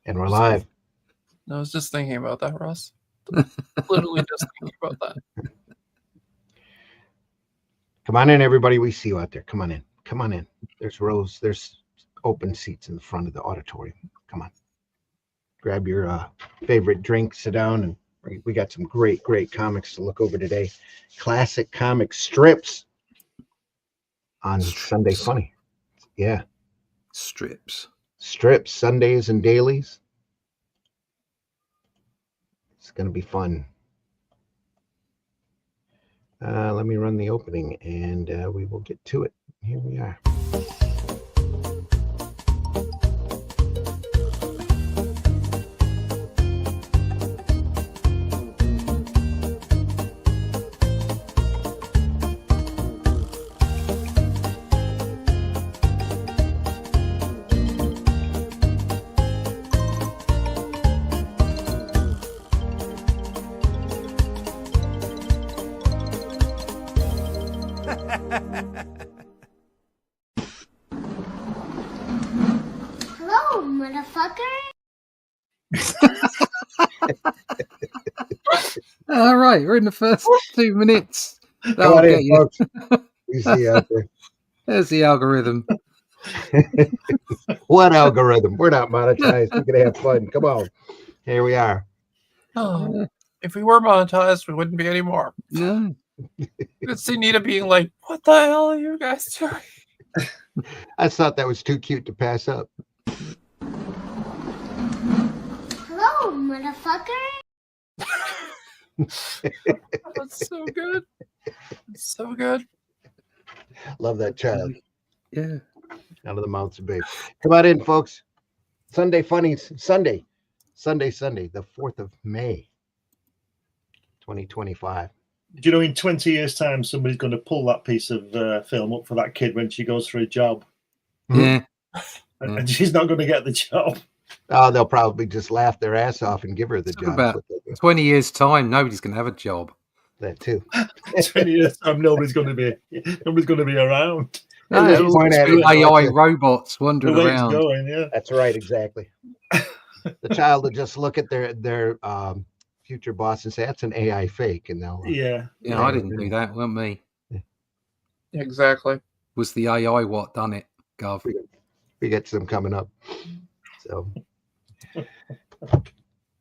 And we're live. I was just thinking about that, Russ. Literally just thinking about that. Come on in, everybody. We see you out there. Come on in. Come on in. There's rows. There's open seats in the front of the auditorium. Come on. Grab your favorite drink, sit down, and we got some great comics to look over today. Classic comic strips on Sunday Funny. Yeah. Strips, Sundays and dailies. It's going to be fun. Let me run the opening and we will get to it. Here we are. Hello, motherfucker. All right, we're in the first 2 minutes. Come on in, folks. We see you out there. There's the algorithm. What algorithm? We're not monetized. We're going to have fun. Come on. Here we are. Oh, if we were monetized, we wouldn't be anymore. No. You could see Nita being like, "What the hell are you guys doing?" I thought that was too cute to pass up. Hello, motherfucker. That's so good. It's so good. Love that child. Yeah. Out of the mouths of babes. Come on in, folks. Sunday Funnies. Sunday, the 4th of May, 2025. Do you know in 20 years' time, somebody's going to pull that piece of film up for that kid when she goes for a job? Yeah. And she's not going to get the job. Oh, they'll probably just laugh their ass off and give her the So job. about 20 years' time, nobody's going to have a job. That too. 20 years' time, nobody's going to be around. No, Just it'll point just at be it. AI robots The wandering way it's around. going, yeah. That's right, exactly. The child will just look at their future boss and say, "That's an AI fake," and they'll Yeah. Yeah, I didn't do that. Wasn't me. Exactly. Was the AI what done it, Gov? we get some coming up. So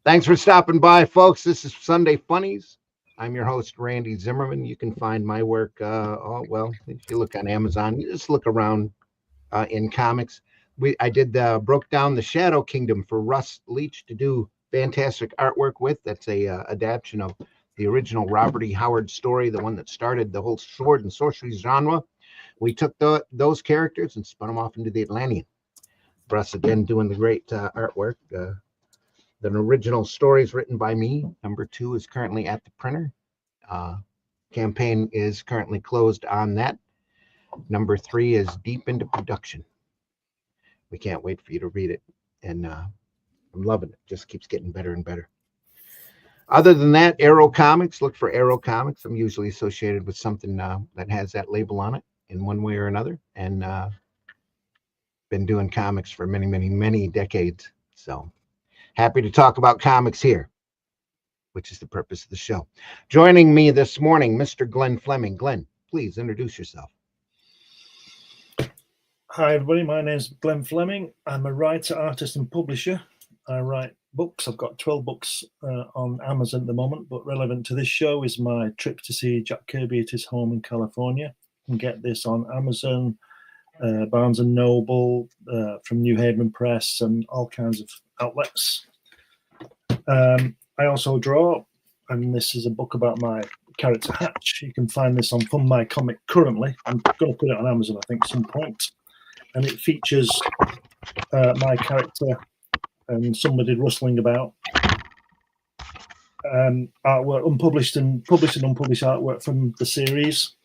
thanks for stopping by, folks. This is Sunday Funnies. I'm your host, Randy Zimmerman. You can find my work, if you look on Amazon, you just look around in comics. I broke down the Shadow Kingdom for Russ Leach to do fantastic artwork with. That's a adaptation of the original Robert E. Howard story, the one that started the whole sword and sorcery genre. We took those characters and spun them off into the Atlantean. Russ again doing the great artwork. The original story is written by me. Number 2 is currently at the printer. Campaign is currently closed on that. Number 3 is deep into production. We can't wait for you to read it. And I'm loving it. Just keeps getting better and better. Other than that, Arrow Comics. Look for Arrow Comics. I'm usually associated with something that has that label on it in one way or another. And been doing comics for many decades. So happy to talk about comics here, which is the purpose of the show. Joining me this morning, Mr. Glenn Fleming. Glenn, please introduce yourself. Hi, everybody. My name's Glenn Fleming. I'm a writer, artist, and publisher. I write books. I've got 12 books on Amazon at the moment, but relevant to this show is my trip to see Jack Kirby at his home in California. You can get this on Amazon, Barnes & Noble, from New Haven Press, and all kinds of outlets. I also draw, and this is a book about my character Hatch. You can find this on Funn My Comic currently. I'm going to put it on Amazon, I think, at some point. And it features my character and somebody rustling about. Artwork, unpublished and published and unpublished artwork from the series.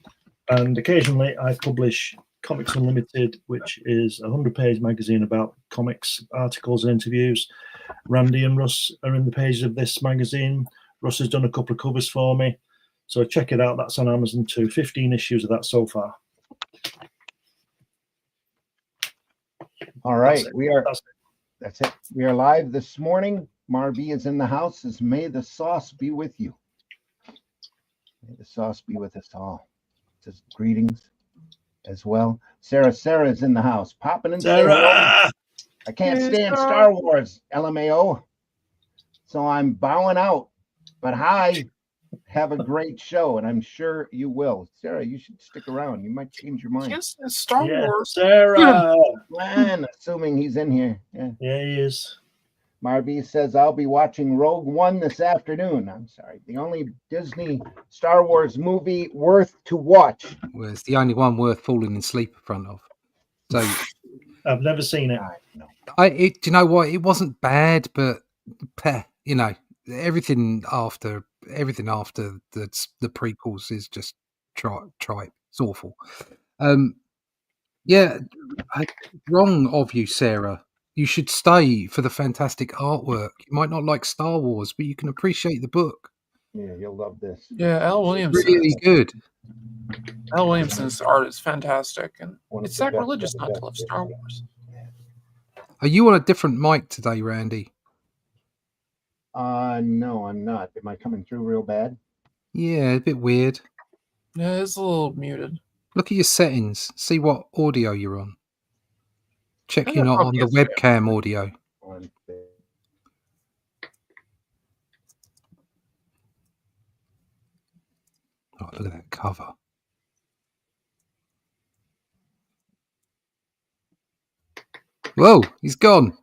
And occasionally I publish Comics Unlimited, which is a 100-page magazine about comics, articles and interviews. Randy and Russ are in the pages of this magazine. Russ has done a couple of covers for me. So check it out. That's on Amazon too. 15 issues of that so far. All right. We are That's it. We are live this morning. Marby is in the house. Says, may the sauce be with you. May the sauce be with us all. Says greetings as well. Sarah is in the house. Popping and saying, Sarah! I can't stand Star Wars, LMAO. So I'm bowing out. But hi, have a great show, and I'm sure you will. Sarah, you should stick around. You might change your mind. Yes, it's Star Wars. Sarah! Man, assuming he's in here. Yeah. Yeah, he is. Marby says, I'll be watching Rogue One this afternoon. I'm sorry. The only Disney Star Wars movie worth to watch. Well, it's the only one worth falling asleep in front of. So I've never seen it. No. do you know what? It wasn't bad, but you know, everything after the prequels is just tripe. It's awful. Yeah, wrong of you, Sarah. You should stay for the fantastic artwork. You might not like Star Wars, but you can appreciate the book. Yeah, you'll love this. Yeah, Al Williamson. Really good. Al Williamson's art is fantastic, and One of it's the best sacrilegious of the not to best, love yeah. Star Wars. Are you on a different mic today, Randy? No, I'm not. Am I coming through real bad? Yeah, a bit weird. Yeah, it's a little muted. Look at your settings. See what audio you're on. Check you're not on probably the is, yeah. webcam audio. Oh, look at that cover. Whoa, he's gone.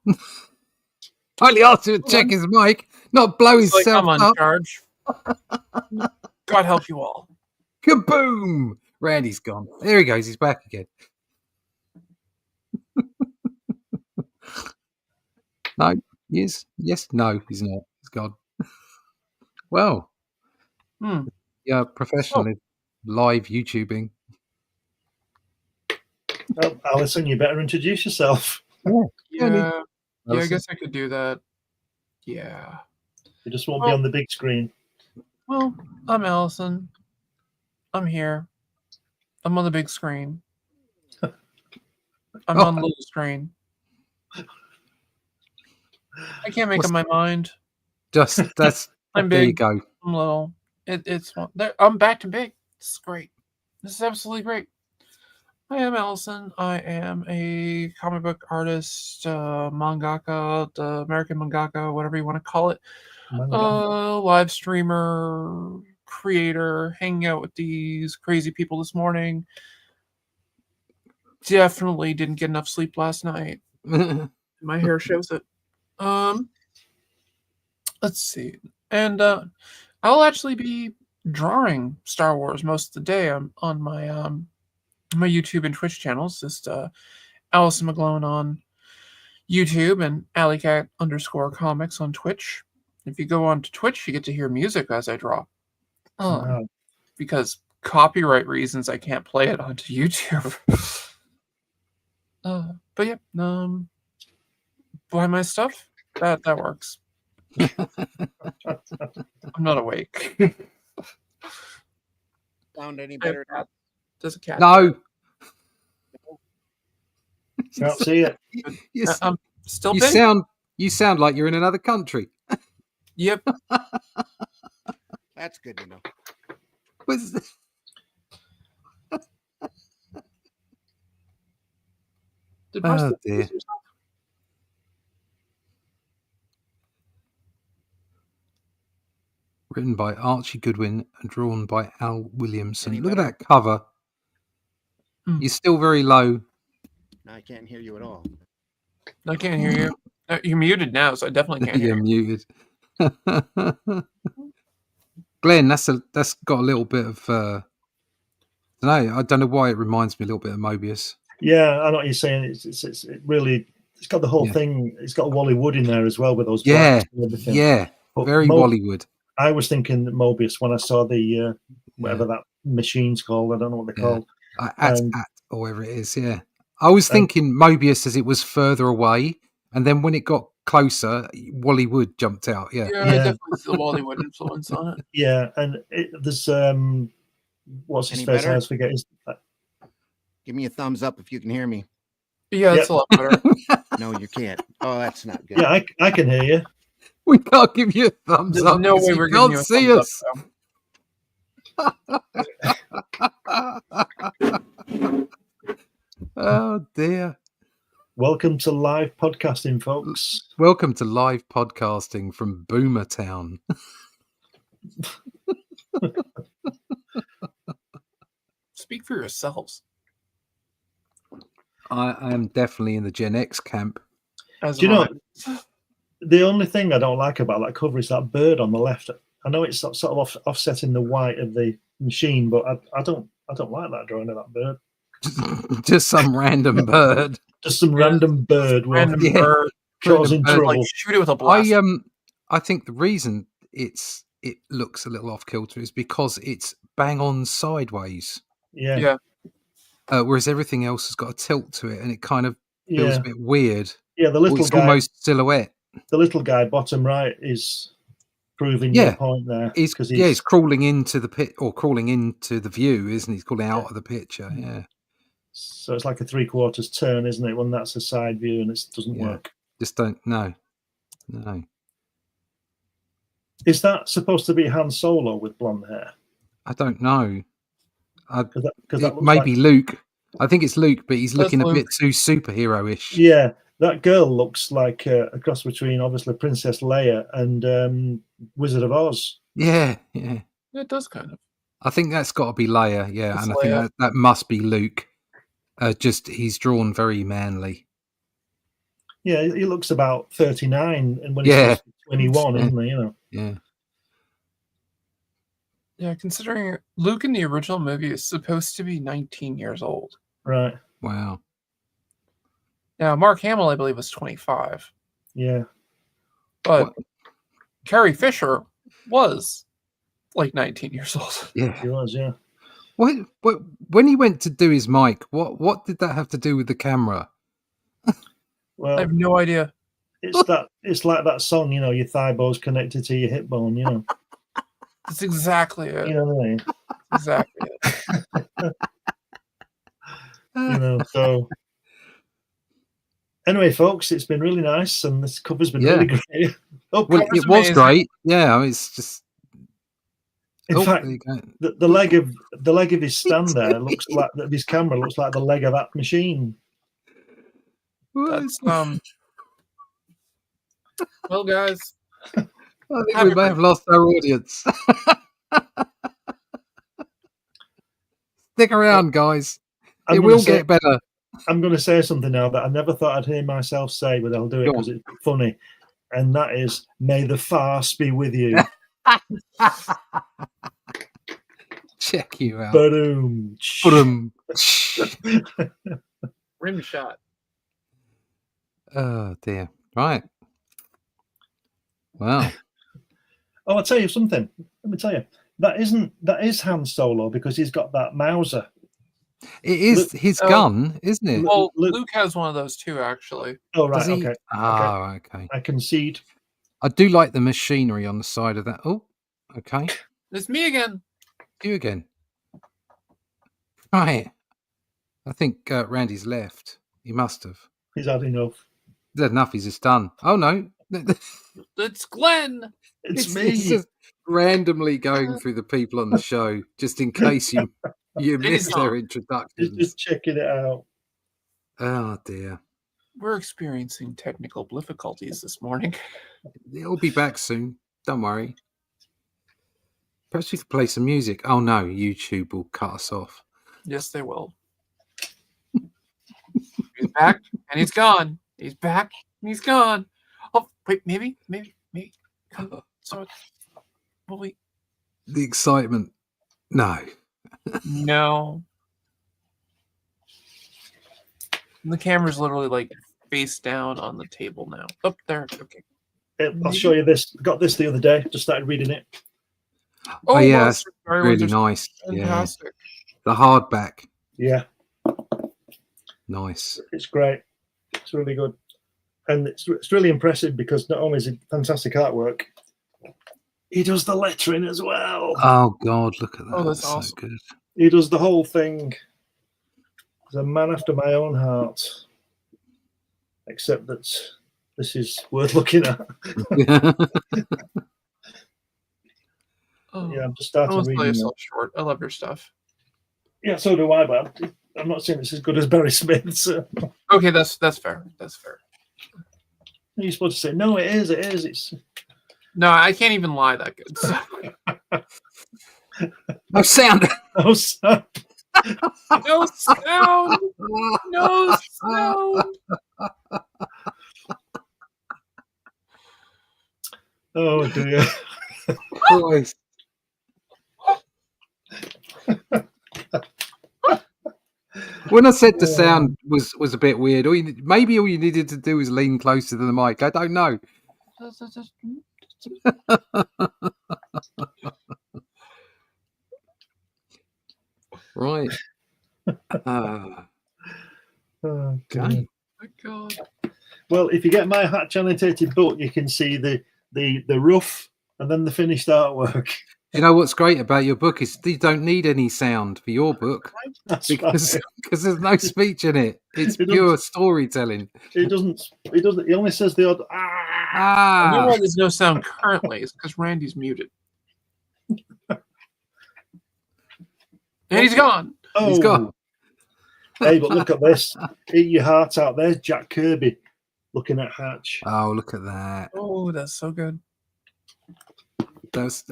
Only asked him to check his mic, not blow It's like himself I'm on up. charge. God help you all. Kaboom! Randy's gone. There he goes. He's back again. No, he is. Yes, no, he's not. He's gone. Well, yeah, professionally live YouTubing. Oh, Alison, you better introduce yourself. Yeah, I guess I could do that. Yeah. You just won't be on the big screen. Well, I'm Allison. I'm here. I'm on the big screen. I'm on the little screen. I can't make up my mind. Just that's. I'm There big. you go. I'm little. I'm back to big. This is great. This is absolutely great. I am Allison. I am a comic book artist, mangaka, the American mangaka, whatever you want to call it. Live streamer, creator, hanging out with these crazy people this morning. Definitely didn't get enough sleep last night. My hair shows it. Let's see. And I'll actually be drawing Star Wars most of the day on my my YouTube and Twitch channels. Just Allison McGlone on YouTube and alleycat_comics on Twitch. If you go on to Twitch, you get to hear music as I draw. Because copyright reasons, I can't play it onto YouTube. But yeah, buy my stuff. That works. I'm not awake. Sound any better? Does a cat? No. Can't see it. I'm still big. You sound like you're in another country. Yep. That's good to know. Oh, dear. Written by Archie Goodwin and drawn by Al Williamson. Look at that cover. You're still very low. I can't hear you at all. I can't hear you. You're muted now, so I definitely can't hear You're you. muted. Glenn, that's got a little bit of I don't know why it reminds me a little bit of Mobius. Yeah, I know what you're saying. It's really, it's got the whole thing. It's got Wally Wood in there as well with those blacks and everything. Yeah, but very Wally Wood. I was thinking Mobius when I saw the whatever that machine's called. I don't know what they're called. Or whatever it is. Yeah, I was thinking Mobius as it was further away, and then when it got closer, Wally Wood jumped out. Yeah, I definitely see the Wally Wood influence on it. Yeah, and there's what's his face? I forget. Give me a thumbs up if you can hear me. Yeah, that's a lot better. No, you can't. Oh, that's not good. Yeah, I can hear you. We can't give you a thumbs There's up. no 'cause way you we're giving can't you a see thumbs us. Oh dear. Welcome to live podcasting, folks. Welcome to live podcasting from Boomer Town. Speak for yourselves. I am definitely in the Gen X camp. As Do you am know, I. the only thing I don't like about that cover is that bird on the left. I know it's sort of offsetting the white of the machine, but I don't like that drawing of that bird. Just some random bird. Just some random bird Random Yeah. bird. causing bird. trouble. Like shoot it with a blast. I think the reason it looks a little off kilter is because it's bang on sideways. Yeah. Whereas everything else has got a tilt to it, and it kind of feels a bit weird. Yeah, the little It's guy, almost silhouette. the little guy bottom right is proving your point there. He's crawling into the pit or crawling into the view, isn't he? He's crawling out of the picture. Yeah. So it's like a 3/4 turn, isn't it? When that's a side view and it doesn't work. Just don't no. Is that supposed to be Han Solo with blonde hair? I don't know. Because maybe Luke. I think it's Luke, but he's That's looking a Luke. bit too superhero-ish. Yeah, that girl looks like a cross between obviously Princess Leia and Wizard of Oz. Yeah. It does kind of. I think that's got to be Leia. Yeah, It's and I Leia. think that must be Luke. Just he's drawn very manly. Yeah, he looks about 39, and when he's 21, isn't he? You know. Yeah. Yeah, considering Luke in the original movie is supposed to be 19 years old. Right. Wow. Now, Mark Hamill, I believe, was 25. Yeah. But Carrie Fisher was like 19 years old. Yeah. He was. Yeah. What when he went to do his mic, what did that have to do with the camera? Well, I have no idea. It's like that song, you know, your thigh bone's connected to your hip bone, you know. That's exactly it. You know what I mean? Exactly it. You know, so anyway, folks, it's been really nice, and this cover's been really great. Well, cover's it was amazing. great. Yeah, it's just. In fact, there you go. the leg of his stand there looks like that. His camera looks like the leg of that machine. That's well, guys. I think we may have lost our audience. Stick around, guys. It will get better. I'm going to say something now that I never thought I'd hear myself say, but I'll do it because it's funny. And that is, may the farce be with you. Check you out. Boom. Boom. Rim shot. Oh dear. Right. Wow. Oh, I'll tell you something. Let me tell you. That is Han Solo because he's got that Mauser. It is his gun, isn't it? Well, Luke has one of those too, actually. Oh, right. Does he? Okay. Okay. I concede. I do like the machinery on the side of that. Oh, okay. It's me again. You again. Right. I think Randy's left. He must have. He's had enough. There's enough. He's just done. Oh no. It's Glenn. It's me. It's just randomly going through the people on the show, just in case you missed their introductions. Just checking it out. Oh dear. We're experiencing technical difficulties this morning. It'll be back soon. Don't worry. Perhaps we could play some music. Oh no, YouTube will cut us off. Yes, they will. He's back and he's gone. He's back and he's gone. Oh, wait, maybe. So, will we? The excitement. No. No. The camera's literally like face down on the table now. Up there. Okay. I'll show you this. Got this the other day. Just started reading it. Oh yeah, Monster Fire really Winter's nice. Fantastic. Yeah. The hardback. Yeah, Nice. it's great. It's really good. And it's really impressive because not only is it fantastic artwork, he does the lettering as well. Oh God, look at that. Oh, that's so awesome. good. He does the whole thing. He's a man after my own heart. except that this is worth looking at. Oh, Yeah, I'm just I starting almost play reading. yourself short. I love your stuff. Yeah, so do I, but I'm not saying it's as good as Barry Smith's. Okay, that's fair. That's fair. You're supposed to say, no, it is. It's No, I can't even lie that good. So. No sound. oh, so, No sound. No sound. oh dear. Boys. When I said the sound was a bit weird, maybe all you needed to do was lean closer to the mic. I don't know. Right. Oh, Okay. dear. My God. Well, if you get my Hatch annotated book, you can see the rough and then the finished artwork. You know what's great about your book is you don't need any sound for your book That's because right. there's no speech in it. It's It pure storytelling. It doesn't. He only says the odd I know Ah, why there's no sound currently. It's because Randy's muted. And he's gone. Oh, he's gone. Hey, but look at this. Eat your heart out. There's Jack Kirby looking at Hatch. Oh, look at that. Oh, that's so good. That's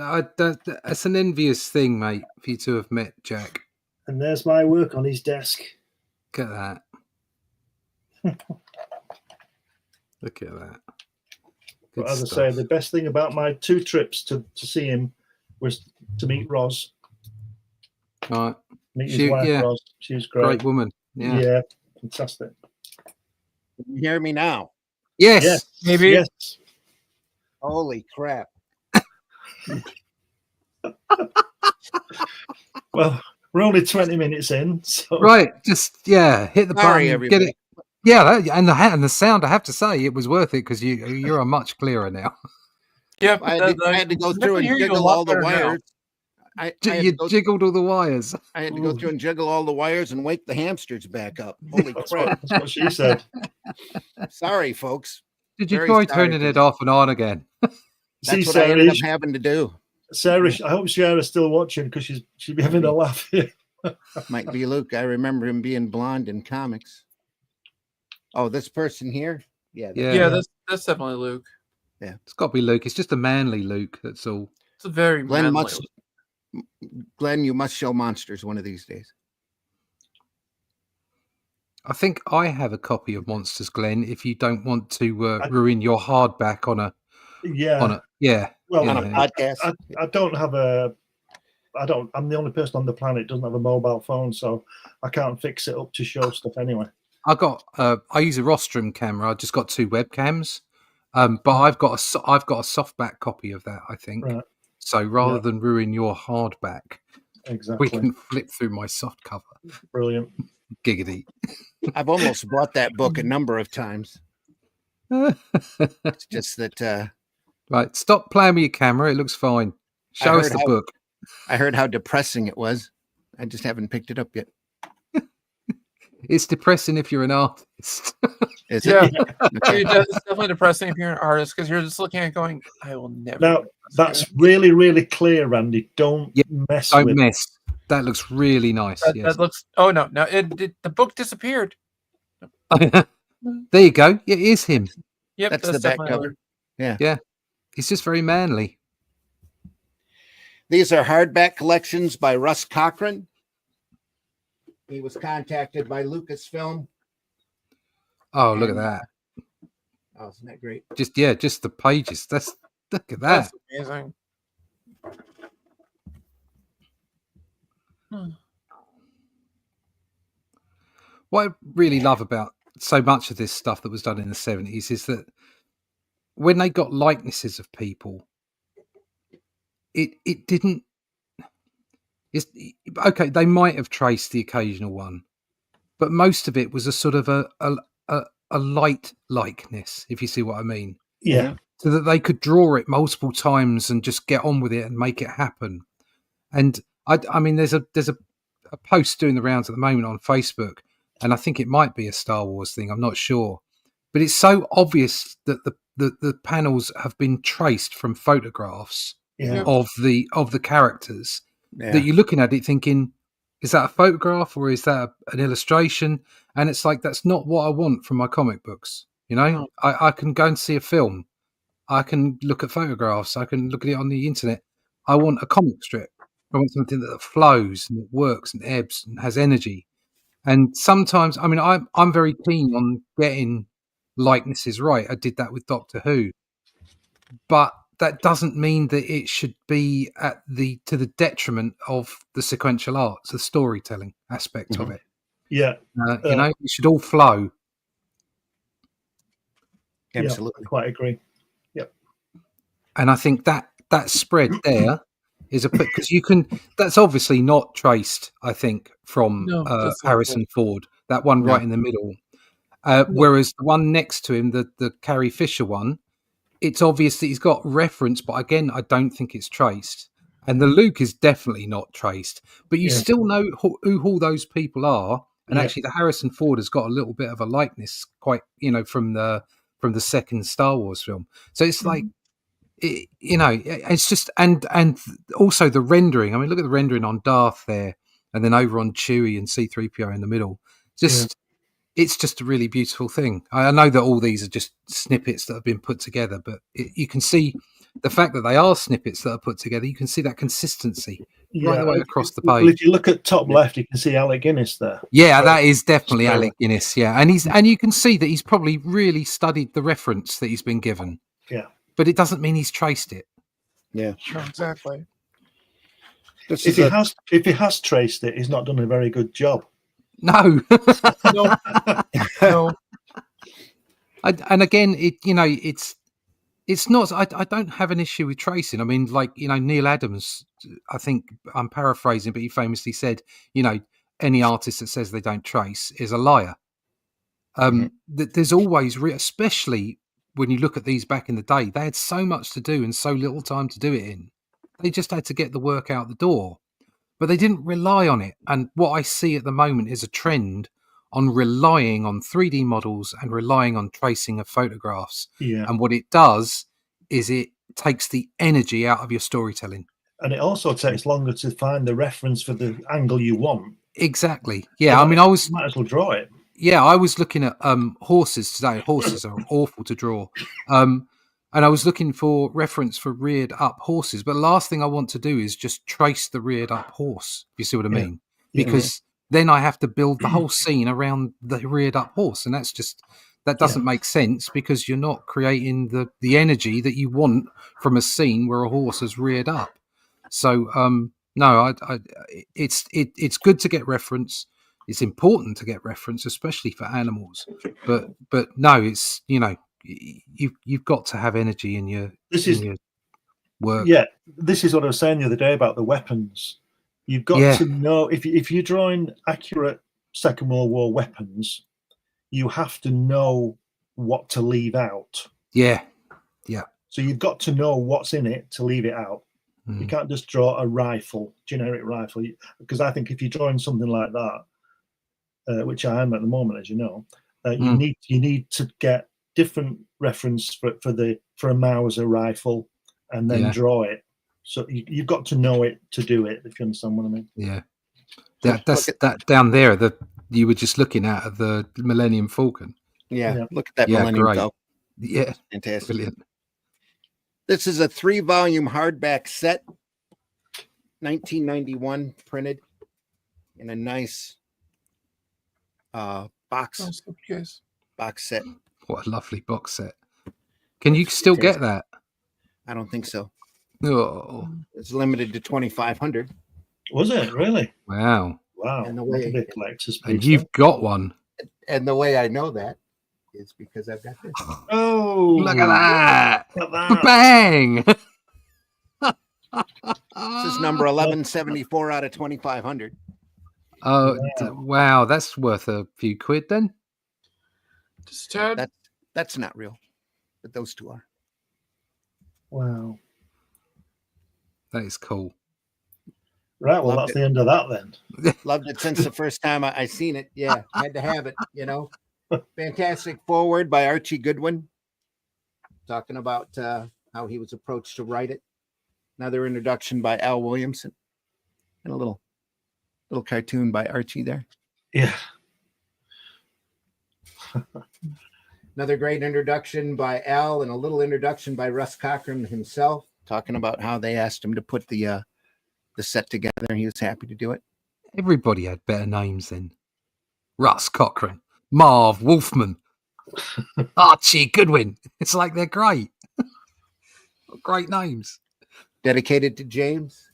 an envious thing, mate, for you to have met Jack. And there's my work on his desk. Look at that. Look at that. Good But as stuff. I say, the best thing about my 2 trips to see him was to meet Roz. Right. Meet his wife, yeah. Roz. She was great. Great woman. Yeah. Yeah, fantastic. Can you hear me now? Yes. Yes, Maybe. Yes. Holy crap. Well, we're only 20 minutes in, so Right. Just hit the Sorry, button. everybody. Get it. Yeah, and the sound. I have to say, it was worth it because you are much clearer now. Yeah, I had to go through and jiggle all the wires. I had You to go, jiggled all the wires. I had to go through and jiggle all the wires and wake the hamsters back up. Holy crap. that's what she said. Sorry, folks. Did you Very try sorry turning for it that. off and on again? See, That's what I ended Sarah, up having to do. I hope Sarah's still watching because she'd be having a laugh here. Might be Luke. I remember him being blonde in comics. Oh, this person here? Yeah. Yeah, that's definitely Luke. It's got to be Luke. It's just a manly Luke. That's all. It's a very Glenn manly. Glenn, you must show monsters one of these days. I think I have a copy of Monsters, Glenn. If you don't want to ruin your hardback on a Yeah. Well, On a podcast. I don't have I'm the only person on the planet who doesn't have a mobile phone, so I can't fix it up to show stuff anyway. I use a rostrum camera. I just got 2 webcams, but I've got a softback copy of that. I think Right. so. Rather than ruin your hardback, Exactly. we can flip through my soft cover. Brilliant. Giggity. I've almost bought that book a number of times. It's just that Right, stop playing with your camera. It looks fine. Show us the book. I heard how depressing it was. I just haven't picked it up yet. It's depressing if you're an artist. Is Yeah. it? Okay. It's definitely depressing if you're an artist because you're just looking at it going, I will never. Now, that's really, really clear, Randy. Don't mess Don't with mess. That looks really nice. That looks. Oh no! The book disappeared. There you go. It is him. Yep, That's the back definitely cover. Luke. Yeah. He's just very manly. These are hardback collections by Russ Cochran. He was contacted by Lucasfilm. Oh, look at that. Oh, isn't that great? Just the pages. Look at that. That's amazing. What I really love about so much of this stuff that was done in the 70s is that when they got likenesses of people, it didn't. It's okay. They might have traced the occasional one, but most of it was a sort of a light likeness, if you see what I mean. Yeah. So that they could draw it multiple times and just get on with it and make it happen. And I mean, there's a post doing the rounds at the moment on Facebook, and I think it might be a Star Wars thing. I'm not sure, but it's so obvious that the panels have been traced from photographs Yeah. of the characters Yeah. that you're looking at it thinking, is that a photograph or is that an illustration? And it's like, that's not what I want from my comic books. You know, No. I can go and see a film. I can look at photographs. I can look at it on the internet. I want a comic strip. I want something that flows and that works and ebbs and has energy. And sometimes, I mean, I'm very keen on getting likenesses right. I did that with Doctor Who, but that doesn't mean that it should be to the detriment of the sequential arts, the storytelling aspect of it. Yeah. You know, it should all flow. Absolutely. Yeah, I quite agree. And I think that spread there is because you can. That's obviously not traced. I think from No, that's not Harrison Ford, that one right in the middle. Whereas the one next to him, the Carrie Fisher one, it's obvious that he's got reference, but again, I don't think it's traced. And the Luke is definitely not traced, but you still know who all those people are. And actually, the Harrison Ford has got a little bit of a likeness, quite from the second Star Wars film. So it's like. It's just and also the rendering. I mean, look at the rendering on Darth there, and then over on Chewie and C-3PO in the middle. It's just a really beautiful thing. I know that all these are just snippets that have been put together, but you can see the fact that they are snippets that are put together. You can see that consistency right the way across the page. Well, if you look at top left, you can see Alec Guinness there. Yeah, that is definitely Alec Guinness. Yeah, and you can see that he's probably really studied the reference that he's been given. Yeah. But it doesn't mean he's traced it. Yeah. No, exactly. If he has traced it, he's not done a very good job. No. No. And again, it's not. I don't have an issue with tracing. I mean, like Neil Adams. I think I'm paraphrasing, but he famously said, any artist that says they don't trace is a liar. There's always, especially when you look at these back in the day, they had so much to do and so little time to do it in. They just had to get the work out the door, but they didn't rely on it. And what I see at the moment is a trend on relying on 3D models and relying on tracing of photographs. Yeah. And what it does is it takes the energy out of your storytelling. And it also takes longer to find the reference for the angle you want. Exactly. Yeah. I mean, might as well draw it. Yeah, I was looking at horses today. Horses are awful to draw. And I was looking for reference for reared up horses. But the last thing I want to do is just trace the reared up horse. If you see what I mean? Because then I have to build the whole scene around the reared up horse. And that doesn't make sense because you're not creating the energy that you want from a scene where a horse is reared up. So, no, it's good to get reference. It's important to get reference, especially for animals. But no, it's you've got to have energy in your work. Yeah, this is what I was saying the other day about the weapons. You've got to know if you're drawing accurate Second World War weapons, you have to know what to leave out. Yeah. So you've got to know what's in it to leave it out. You can't just draw a rifle, generic rifle, because I think if you're drawing something like that, which I am at the moment, as you know, you need to get different reference for a Mauser rifle and then draw it. So you've got to know it to do it, if you understand what I mean. Yeah. That down there that you were just looking at the Millennium Falcon. Yeah. Look at that Millennium great. Falcon. Yeah. Fantastic. Brilliant. This is a 3-volume hardback set, 1991 printed in a nice box set. What a lovely box set. Can you still get that? I don't think so. Oh, It's limited to 2,500. Was it really? wow. And the way- That's a collector's piece, And you've got one. And the way I know that is because I've got this. Oh, Look at that. Look at that. Bang. This is number 1174 out of 2,500. Oh, wow. That's worth a few quid then. Just Chad. That's not real, but those two are. Wow. That is cool. Right, well, Loved that's it. the end of that then. Loved it since the first time I seen it. Yeah, had to have it, Fantastic foreword by Archie Goodwin, talking about how he was approached to write it. Another introduction by Al Williamson, and a little cartoon by Archie there. Yeah. Another great introduction by Al, and a little introduction by Russ Cochran himself, talking about how they asked him to put the set together, and he was happy to do it. Everybody had better names then. Russ Cochran, Marv Wolfman, Archie Goodwin. It's like they're great. Great names. Dedicated to James,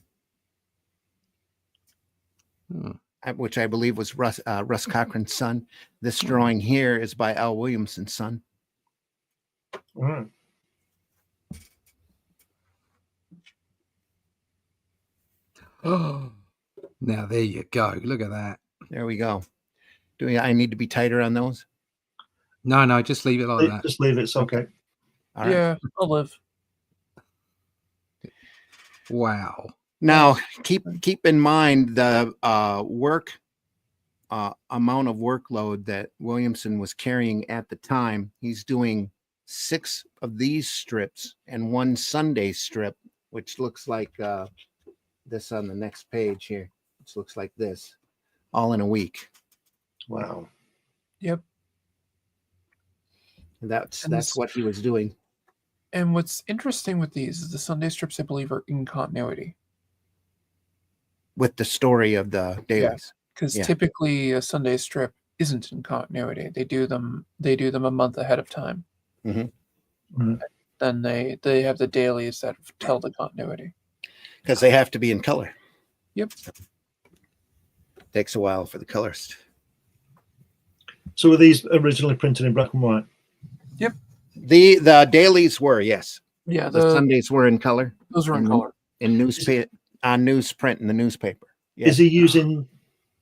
which I believe was Russ Cochran's son. This drawing here is by Al Williamson's son. Right. Oh, now there you go. Look at that. There we go. I need to be tighter on those? No, just leave it like that. Just leave it. It's okay. All right. Yeah, I'll live. Wow. Now, keep in mind the amount of workload that Williamson was carrying at the time. He's doing 6 of these strips and 1 Sunday strip, which looks like this on the next page here. Which looks like this, all in a week. Wow. Yep. And that's what he was doing. And what's interesting with these is the Sunday strips, I believe, are in continuity. With the story of the dailies. Because typically a Sunday strip isn't in continuity. They do them a month ahead of time. Mm-hmm. Mm-hmm. Then they have the dailies that tell the continuity. Because they have to be in color. Yep. Takes a while for the colorist. So were these originally printed in black and white? Yep. The dailies were, yes. Yeah. The Sundays were in color. Those were in color. In newspaper, on newsprint in the newspaper. Yeah. Is he using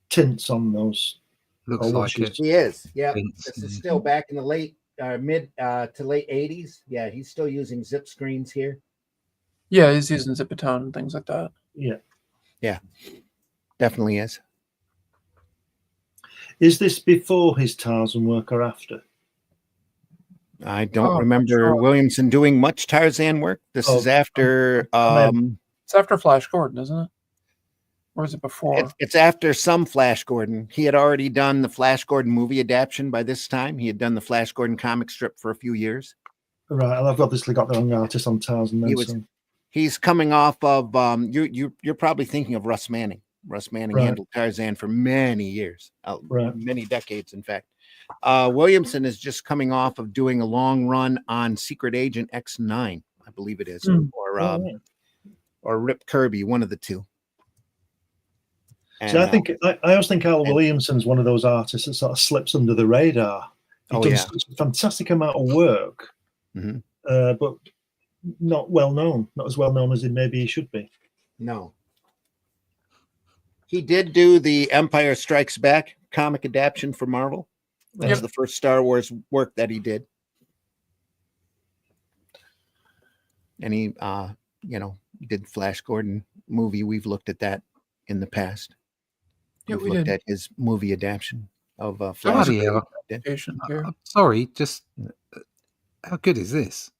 tints on those? Looks like it. He is. Yeah. Tints. This is still back in the mid to late 80s. Yeah, he's still using zip screens here. Yeah, he's using Zipatone and things like that. Yeah. Yeah. Definitely is. Is this before his Tarzan work or after? I don't remember Williamson doing much Tarzan work. This is after it's after Flash Gordon, isn't it? Or is it before? It's after some Flash Gordon. He had already done the Flash Gordon movie adaptation by this time. He had done the Flash Gordon comic strip for a few years. Right. I've obviously got the wrong artist on Tarzan. He's coming off of you're probably thinking of Russ Manning. Russ Manning handled Tarzan for many years, many decades, in fact. Williamson is just coming off of doing a long run on Secret Agent X9, I believe it is, or Rip Kirby, one of the two. And, so I always think Al Williamson's one of those artists that sort of slips under the radar. He's done such a fantastic amount of work, but not well known, not as well known as maybe he should be. No. He did do the Empire Strikes Back comic adaptation for Marvel. That was the first Star Wars work that he did. And he, did Flash Gordon movie. We've looked at that in the past. We've looked at his movie adaptation of Flash Gordon. I'm sorry, just how good is this?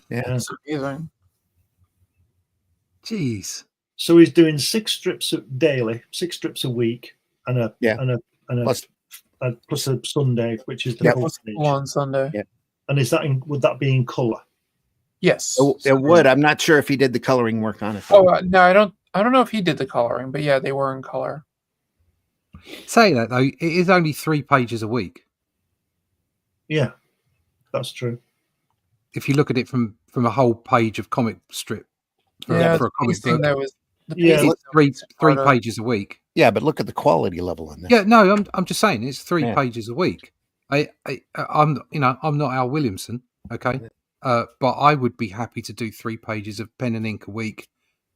Yeah. It's amazing. Jeez. So he's doing 6 strips daily, 6 strips a week, and plus a Sunday, which is the one Sunday. Yeah. And would that be in color? Yes, it would. I'm not sure if he did the coloring work on it. Oh no, I don't know if he did the coloring, but yeah, they were in color. Say that though, it is only 3 pages a week. Yeah, that's true. If you look at it from a whole page of comic strip for a comic book, it's three pages a week. Yeah, but look at the quality level on that. Yeah, no, I'm just saying it's 3 pages a week. I'm not Al Williamson, okay, but I would be happy to do 3 pages of pen and ink a week,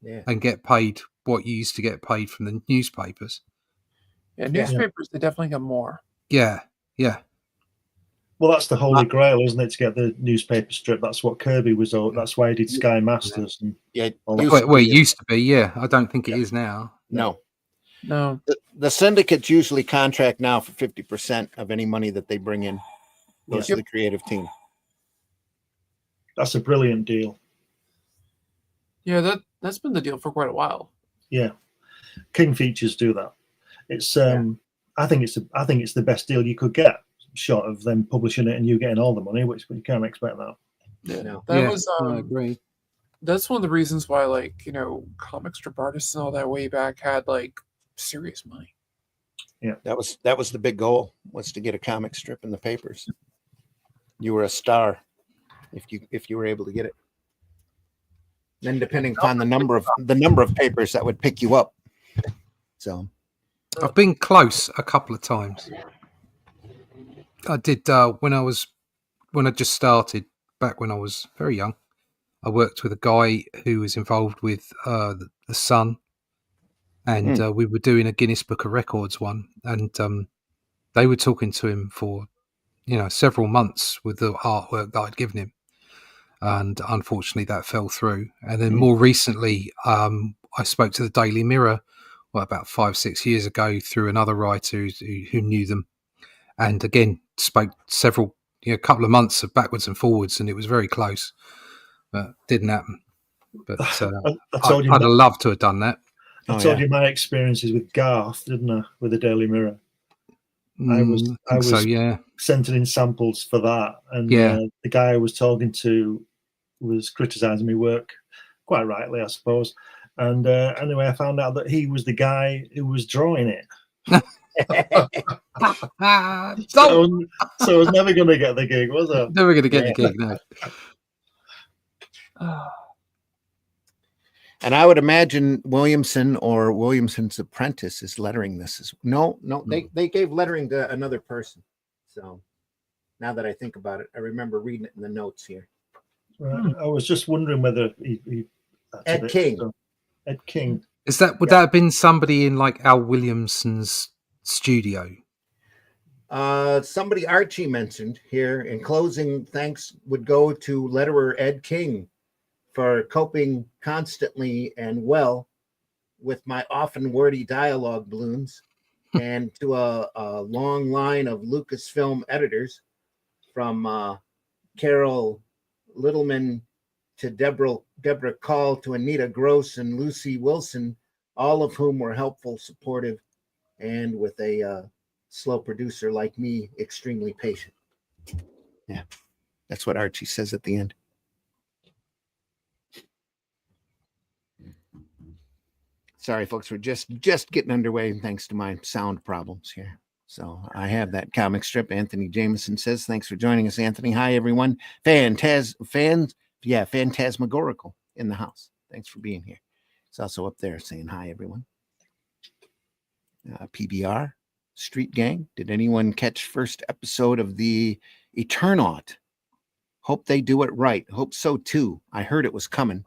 and get paid what you used to get paid from the newspapers. Yeah, newspapers they definitely get more. Yeah. Well, that's the holy grail, isn't it? To get the newspaper strip. That's what Kirby was. That's why he did Sky Masters. And it used to be. Yeah, I don't think it is now. No. No. The syndicates usually contract now for 50% of any money that they bring in. goes to the creative team. That's a brilliant deal. Yeah, that's been the deal for quite a while. Yeah, King Features do that. It's I think it's the best deal you could get, short of them publishing it and you getting all the money, which you can't expect that. No. That was I agree. That's one of the reasons why, like, comic strip artists and all that way back had like serious money. Yeah, that was the big goal, was to get a comic strip in the papers. You were a star if you were able to get it. Then depending upon the number of papers that would pick you up. So I've been close a couple of times. I did when I just started, back when I was very young. I worked with a guy who was involved with the Sun, and we were doing a Guinness Book of Records one, and they were talking to him for several months with the artwork that I'd given him, and unfortunately that fell through. And then more recently, I spoke to the Daily Mirror about 5-6 years ago through another writer who knew them, and again spoke several couple of months of backwards and forwards, and it was very close, but didn't happen. But I'd have loved to have done that. I told you my experiences with Garth, didn't I, with the Daily Mirror? I was sending in samples for that, and the guy I was talking to was criticising my work, quite rightly, I suppose. And anyway, I found out that he was the guy who was drawing it. So I was never going to get the gig, was I? Never going to get the gig, no. And I would imagine Williamson or Williamson's apprentice is lettering this. No, they gave lettering to another person. So now that I think about it, I remember reading it in the notes here. Right. I was just wondering whether he Ed King. So, Ed King. Would that have been somebody in like Al Williamson's studio? Somebody Archie mentioned here in closing, thanks would go to letterer Ed King for coping constantly and well with my often wordy dialogue balloons, and to a long line of Lucasfilm editors, from Carol Littleman to Deborah Call to Anita Gross and Lucy Wilson, all of whom were helpful, supportive, and with a slow producer like me, extremely patient. Yeah, that's what Archie says at the end. Sorry, folks, we're just getting underway, thanks to my sound problems here. So I have that comic strip. Anthony Jameson says, thanks for joining us, Anthony. Hi, everyone. Phantasmagorical in the house. Thanks for being here. It's also up there saying hi, everyone. PBR, Street Gang. Did anyone catch first episode of the Eternaut? Hope they do it right. Hope so, too. I heard it was coming.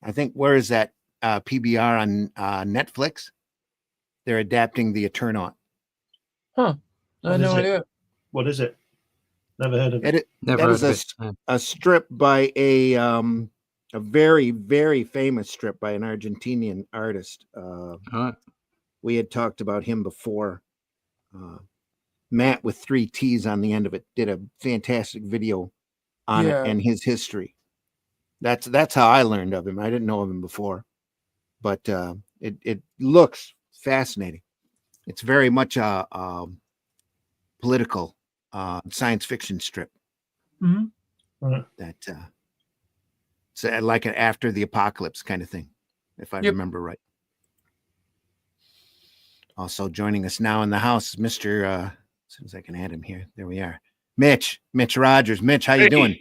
I think, where is that? PBR on Netflix. They're adapting the Eternaut. Huh. I had no idea. What is it? Never heard of it. That is a strip by a very, very famous strip by an Argentinian artist. We had talked about him before. Matt with 3 T's on the end of it did a fantastic video on it and his history. That's how I learned of him. I didn't know of him before, but it looks fascinating. It's very much a political science fiction strip. Mm-hmm. That it's like an after the apocalypse kind of thing, if I remember right. Also joining us now in the house, Mr. As soon as I can add him here, there we are. Mitch Rogers. Mitch, how you doing?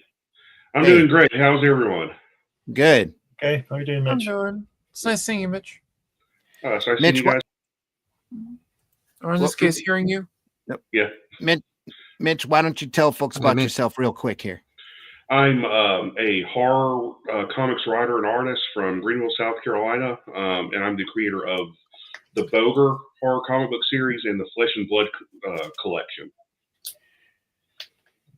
I'm doing great. How's everyone? Good. Okay, how are you doing, Mitch? I'm doing. It's nice seeing you, Mitch. Sorry, Mitch, you guys. Or in this case, hearing you. Yep. Yeah. Mitch, why don't you tell folks about yourself real quick here? I'm a horror comics writer and artist from Greenville, South Carolina, and I'm the creator of the Boger horror comic book series and the Flesh and Blood collection.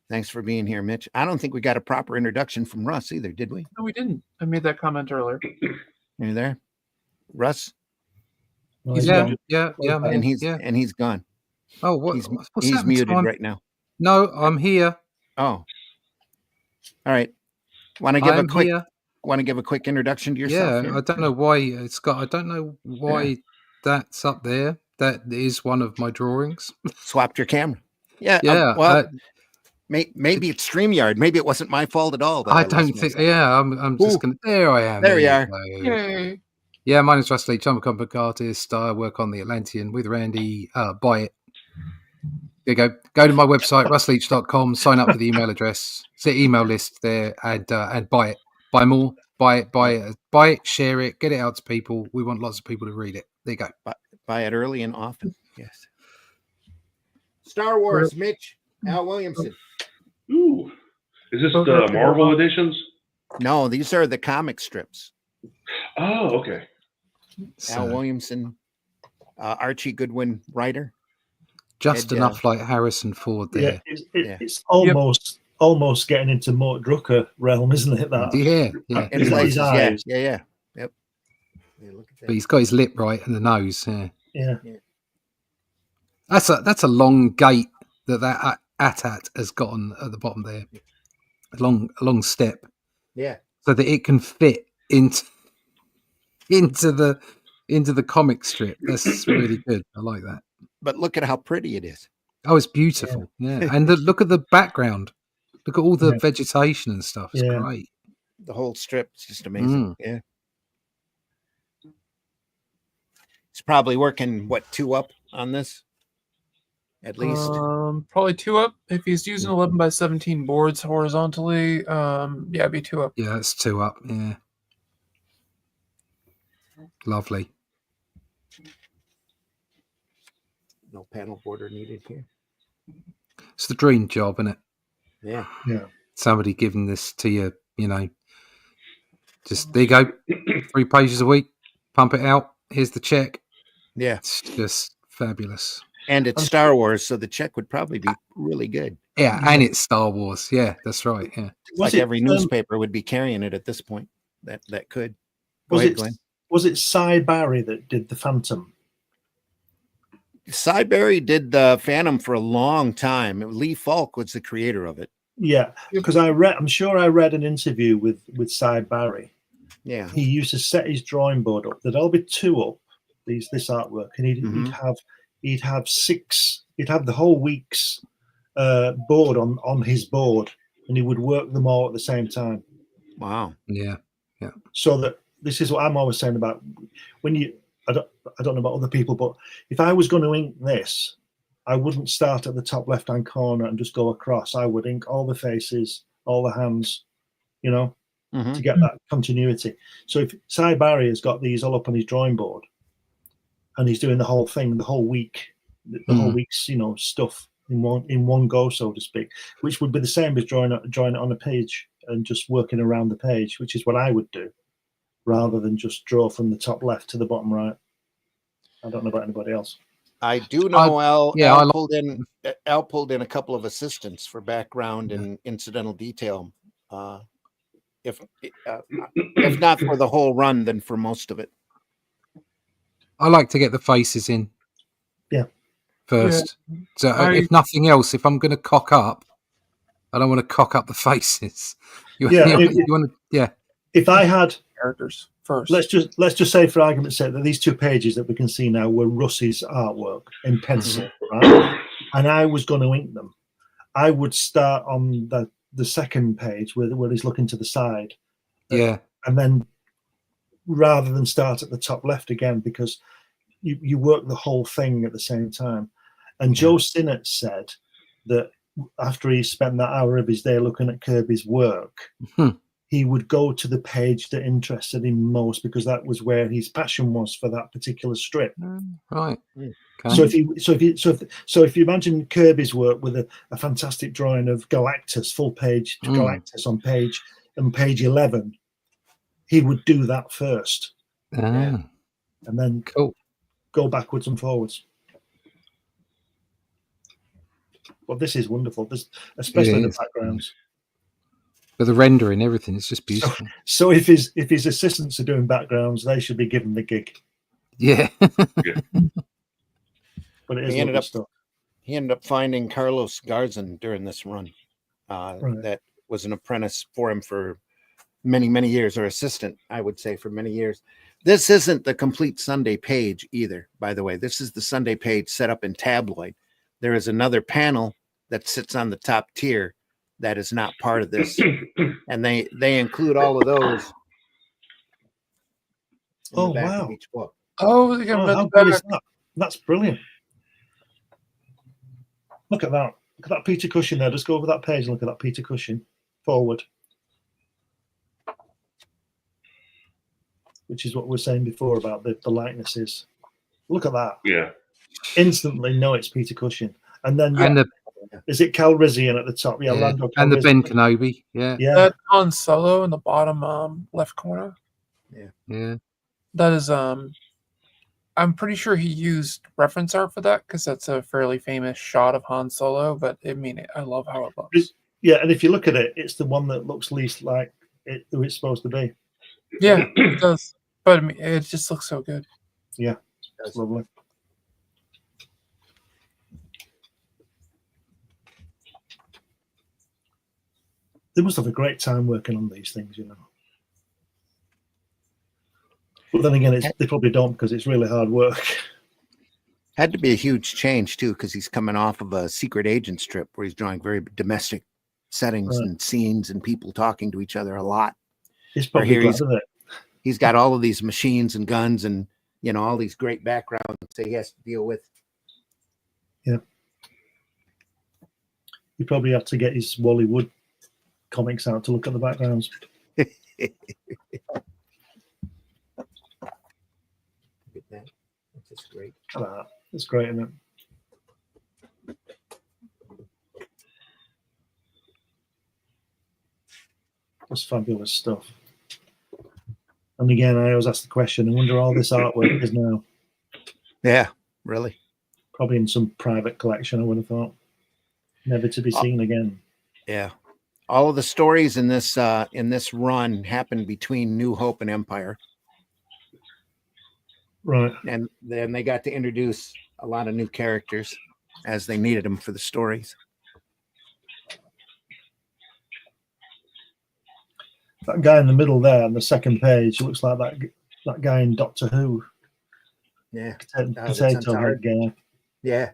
Thanks for being here, Mitch. I don't think we got a proper introduction from Russ either, did we? No, we didn't. I made that comment earlier. Are you there, Russ? Yeah. And he's gone. Oh, he's muted right now. No, I'm here. Oh, all right. Want to give a quick introduction to yourself? Yeah, I don't know why I don't know why that's up there. That is one of my drawings. Swapped your camera. Yeah. Yeah. Maybe it's StreamYard. Maybe it wasn't my fault at all. I don't think. Yeah, I'm just gonna. There I am. There you are. Yay. Yeah, my name's Russ Leach. I'm a comic book artist. I work on the Atlantean with Randy. Buy it. There you go. Go to my website, russleach.com, sign up for the email address. It's the email list there, and buy it. Buy more. Buy it, share it, get it out to people. We want lots of people to read it. There you go. Buy it early and often. Yes. Star Wars, Mitch. Al Williamson. Ooh. Is this the Marvel editions? No, these are the comic strips. Oh, okay. Al Williamson, Archie Goodwin writer. Just enough like Harrison Ford there. It's almost getting into Mort Drucker realm, isn't it? That in places, yeah. Yep. But he's got his lip right and the nose. Yeah. That's a long gate that AT-AT has gotten at the bottom there. A long step. Yeah. So that it can fit into the comic strip. That's really good. I like that. But look at how pretty it is. Oh, it's beautiful. Yeah. And look at the background. Look at all the vegetation and stuff. It's great. The whole strip is just amazing. Yeah. It's probably working 2 up on this? At least. Probably 2 up. If he's using 11 by 17 boards horizontally, it'd be 2 up. Yeah, it's 2 up. Yeah. Lovely. No panel border needed here. It's the dream job, isn't it? Yeah. Somebody giving this to you, just there you go. 3 pages a week. Pump it out. Here's the check. Yeah. It's just fabulous. And it's Star Wars, so the check would probably be really good. Yeah, and it's Star Wars. Yeah, that's right. Yeah. Every newspaper would be carrying it at this point. That could. Was it Cy Barry that did the Phantom? Cy Barry did the Phantom for a long time. Lee Falk was the creator of it. Yeah, because I'm sure I read an interview with Cy Barry. Yeah, he used to set his drawing board up. There'd all be 2 up. This artwork, and he'd have 6. He'd have the whole week's board on his board, and he would work them all at the same time. Wow. Yeah. So that this is what I'm always saying about when you. I don't know about other people, but if I was going to ink this, I wouldn't start at the top left-hand corner and just go across. I would ink all the faces, all the hands, to get that continuity. So if Cy Barry has got these all up on his drawing board, and he's doing the whole thing, the whole week, the whole week's stuff in one go, so to speak, which would be the same as drawing it on a page and just working around the page, which is what I would do, rather than just draw from the top left to the bottom right. I don't know about anybody else. I do know Al pulled in a couple of assistants for background and incidental detail. If not for the whole run, then for most of it. I like to get the faces in. Yeah. First. Yeah. So if nothing else, if I'm going to cock up, I don't want to cock up the faces. You want to, If I had characters first, let's just say for argument's sake that these 2 pages that we can see now were Russ's artwork in pencil, right? And I was going to ink them. I would start on the second page where he's looking to the side. Yeah. And then rather than start at the top left again, because you work the whole thing at the same time. And Joe Sinnott said that after he spent that hour of his day looking at Kirby's work, he would go to the page that interested him most because that was where his passion was for that particular strip. Right. Okay. So if you imagine Kirby's work with a fantastic drawing of Galactus, full page Galactus on page 11, he would do that first, and then go backwards and forwards. Well, this is wonderful. Especially the backgrounds. But the rendering, everything, it's just beautiful. So if his assistants are doing backgrounds, they should be given the gig. Yeah. But it is lovely stuff. he ended up finding Carlos Garzon during this run. That was an apprentice for him for many years, or assistant, I would say, for many years. This isn't the complete Sunday page either, by the way. This is the Sunday page set up in tabloid. There is another panel that sits on the top tier that is not part of this, and they include all of those in the back of each book. Oh, they got how good is that? That's brilliant. Look at that. Look at that Peter Cushing there. Just go over that page and look at that Peter Cushing forward. Which is what we were saying before about the likenesses. Look at that. Yeah. Instantly know it's Peter Cushing. And then is it Calrissian at the top? Yeah, Lando and the Ben Kenobi. Yeah. That Han Solo in the bottom left corner. Yeah. That is I'm pretty sure he used reference art for that because that's a fairly famous shot of Han Solo. But I love how it looks. Yeah, and if you look at it, it's the one that looks least like who it's supposed to be. Yeah, it does. But it just looks so good. Yeah, that's lovely. They must have a great time working on these things, you know. But then again, they probably don't because it's really hard work. Had to be a huge change too, because he's coming off of a secret agent strip where he's drawing very domestic settings and scenes and people talking to each other a lot. He's probably glad of it. He's got all of these machines and guns and, you know, all these great backgrounds that he has to deal with. Yeah. You probably have to get his Wally Wood comics out to look at the backgrounds. Look at that. That's just great. It's great, isn't it? That's fabulous stuff. And again, I always ask the question, I wonder all this artwork is now. Yeah, really. Probably in some private collection, I would have thought. Never to be seen again. Yeah. All of the stories in this run happened between New Hope and Empire. Right. And then they got to introduce a lot of new characters as they needed them for the stories. That guy in the middle there on the second page looks like that guy in Doctor Who. Yeah. Potato head guy. Yeah.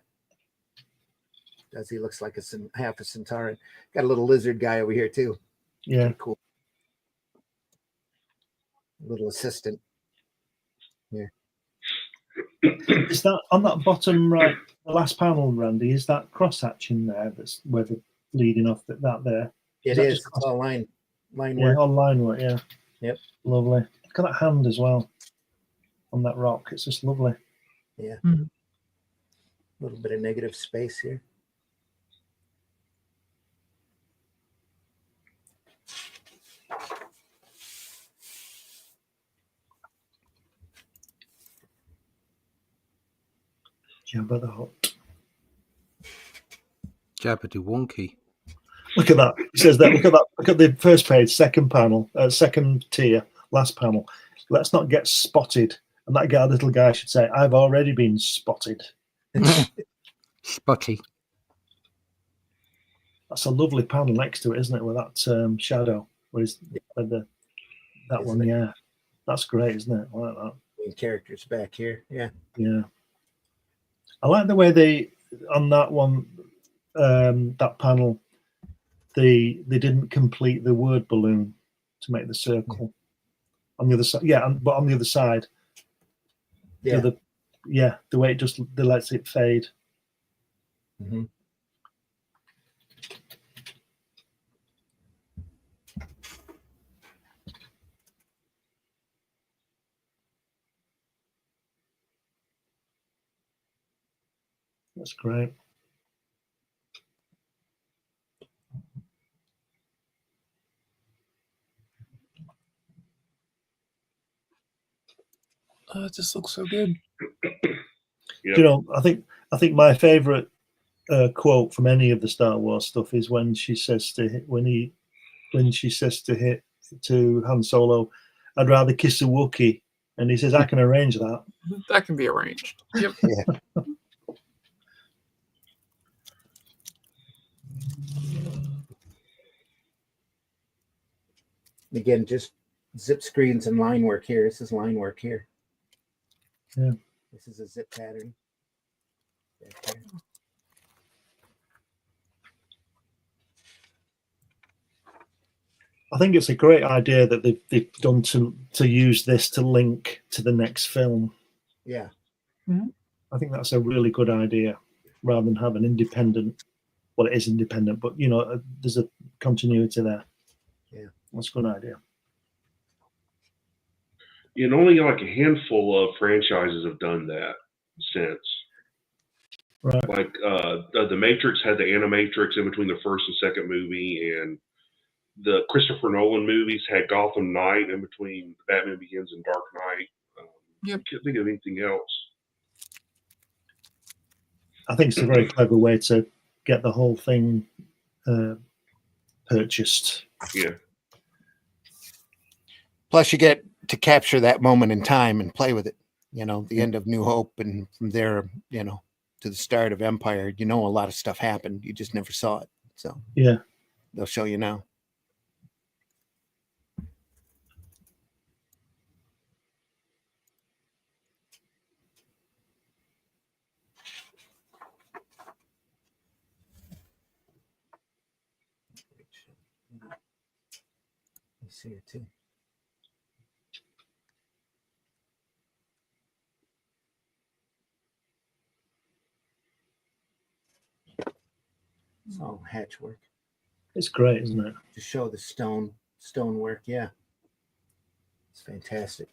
Does he looks like half a Centauran. Got a little lizard guy over here too. Yeah. Pretty cool. Little assistant. Yeah. Is that on that bottom right, the last panel, Randy? Is that crosshatching there? That's where they're leading off that there. It is. It's all line work. Yeah, all line work. Yeah. Yep. Lovely. Look at that hand as well on that rock. It's just lovely. Yeah. A little bit of negative space here. Jabba the Hutt. Jabba the Wonky. Look at that. It says that. Look at that. Look at the first page, second panel, second tier, last panel. Let's not get spotted. And that little guy should say, "I've already been spotted." Spotty. That's a lovely panel next to it, isn't it? With that shadow. That one, yeah. That's great, isn't it? I like that. The characters back here, yeah. Yeah. I like the way they on that one, that panel, they didn't complete the word balloon to make the circle. On the other side, but on the other side, the way it just lets it fade. Mm-hmm. That's great. It just looks so good. Yep. You know, I think my favorite quote from any of the Star Wars stuff is when she says to Han Solo, "I'd rather kiss a Wookiee," and he says, "I can arrange that." That can be arranged. Yep. Yeah. Again, just zip screens and line work here. This is line work here. Yeah. This is a zip pattern. Back here. I think it's a great idea that they've done to use this to link to the next film. Yeah. Mm-hmm. I think that's a really good idea, rather than have an independent. Well, it is independent, but there's a continuity there. Yeah, that's a good idea. And only like a handful of franchises have done that since. Right. Like the Matrix had the Animatrix in between the first and second movie, and the Christopher Nolan movies had Gotham Knight in between Batman Begins and Dark Knight. Yep. I can't think of anything else. I think it's a very clever way to get the whole thing purchased. Yeah. Plus, you get to capture that moment in time and play with it. The end of New Hope, and from there, to the start of Empire. A lot of stuff happened. You just never saw it. So yeah, they'll show you now. I see it too. It's all hatch work. It's great, isn't it? To show the stone work, yeah. It's fantastic.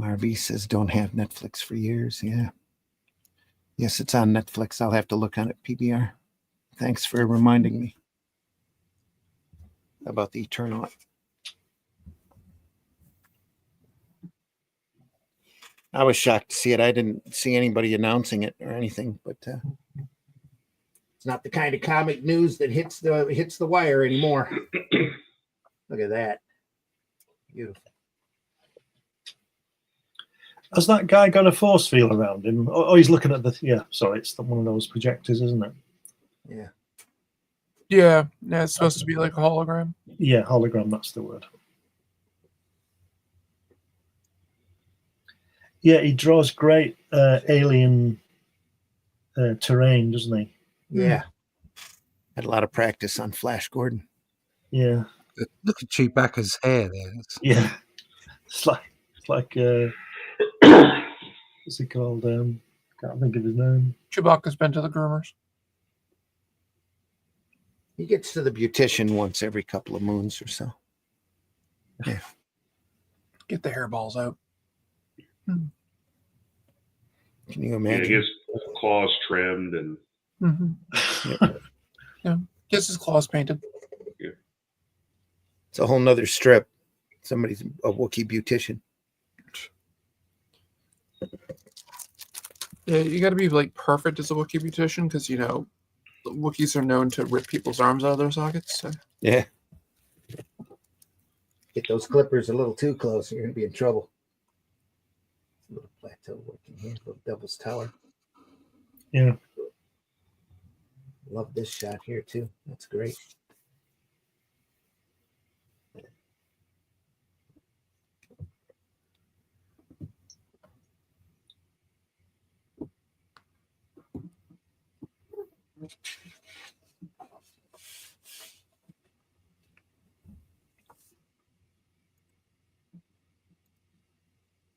Marby says don't have Netflix for years. Yeah. Yes, it's on Netflix. I'll have to look on it, PBR. Thanks for reminding me about the Eternal. I was shocked to see it. I didn't see anybody announcing it or anything, but it's not the kind of comic news that hits the wire anymore. Look at that. Beautiful. Has that guy got a force field around him? Oh, he's looking at sorry, it's one of those projectors, isn't it? Yeah. Yeah, it's supposed to be like a hologram. Yeah, hologram, that's the word. Yeah, he draws great alien terrain, doesn't he? Yeah. Had a lot of practice on Flash Gordon. Yeah. Look at Chewbacca's hair there. Yeah. It's like what's he called? Can't think of his name. Chewbacca's been to the groomers. He gets to the beautician once every couple of moons or so. Yeah. Get the hairballs out. Can you imagine? Yeah, his claws trimmed and. Mm-hmm. Yeah, gets his claws painted. Yeah. It's a whole nother strip. Somebody's a Wookiee beautician. Yeah, you got to be like perfect as a Wookiee beautician because the Wookiees are known to rip people's arms out of their sockets. So. Yeah. Get those clippers a little too close, you're going to be in trouble. A little plateau working here, a little Devil's Tower. Yeah. Love this shot here too. That's great.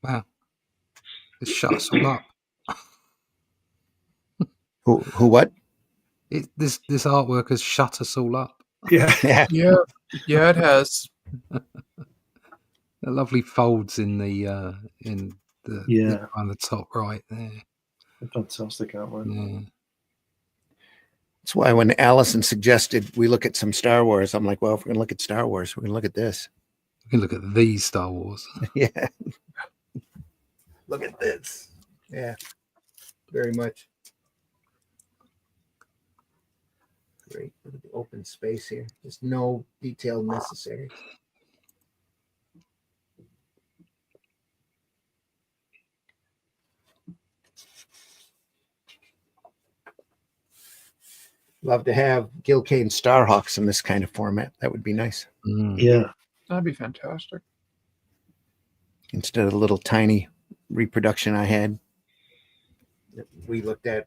Wow. This shuts all up. Who what? This artwork has shut us all up. Yeah. Yeah, it has. The lovely folds in the on the top right there. Fantastic artwork. Yeah. That's why when Allison suggested we look at some Star Wars, I'm like, well, if we're going to look at Star Wars, we're going to look at this. We can look at these Star Wars. Yeah. Look at this. Yeah. Very much. Great. Look at the open space here. There's no detail necessary. Love to have Gil Kane Starhawks in this kind of format. That would be nice. Yeah. That'd be fantastic. Instead of the little tiny reproduction I had that we looked at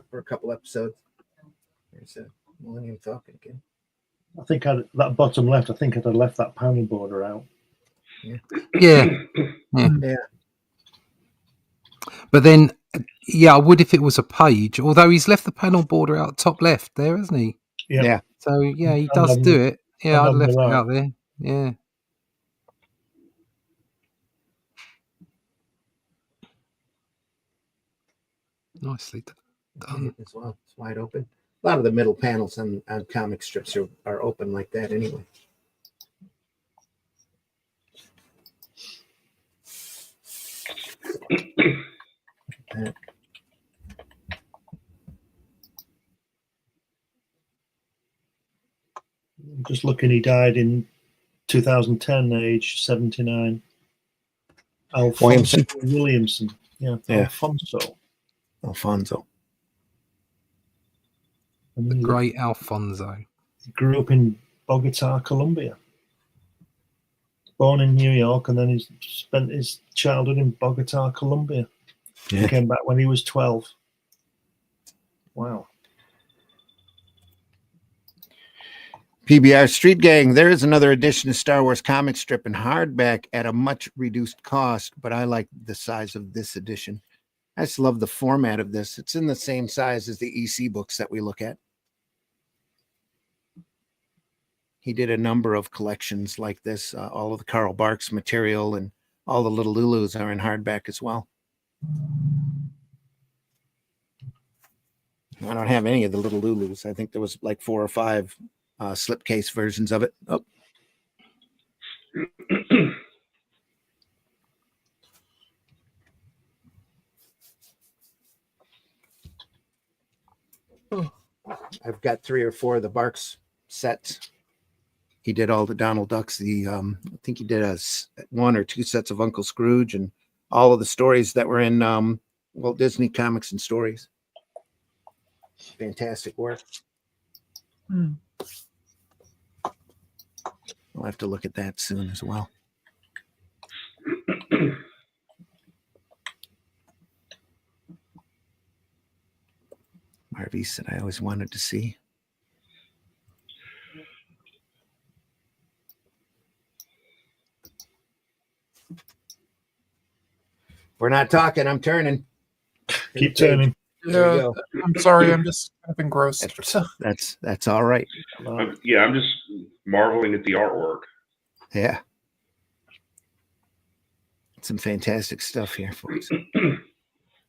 for a couple episodes. There's a Millennium Falcon again. I think that bottom left, I think I'd have left that panel border out. Yeah. But then, I would if it was a page. Although he's left the panel border out top left there, hasn't he? Yeah. So he does do it. Yeah, I'd left it out there. Yeah. Nicely done. As well, it's wide open. A lot of the middle panels on comic strips are open like that anyway. Just looking, he died in 2010, age 79. Williamson. Yeah. Alfonso. The great Alfonso. He grew up in Bogota, Colombia. Born in New York, and then he spent his childhood in Bogota, Colombia. Yeah. He came back when he was 12. Wow. PBR Street Gang, there is another edition of Star Wars comic strip in hardback at a much reduced cost, but I like the size of this edition. I just love the format of this. It's in the same size as the EC books that we look at. He did a number of collections like this. All of the Carl Barks material and all the Little Lulus are in hardback as well. I don't have any of the Little Lulus. I think there was like 4 or 5 slipcase versions of it. Oh. I've got 3 or 4 of the Barks sets. He did all the Donald Ducks. I think he did 1 or 2 sets of Uncle Scrooge and all of the stories that were in Walt Disney Comics and Stories. Fantastic work. We'll have to look at that soon as well. Marvies that I always wanted to see. We're not talking. I'm turning. Keep turning. Yeah, I'm sorry. I'm just kind of engrossed. That's all right. I'm just marveling at the artwork. Yeah. Some fantastic stuff here, folks.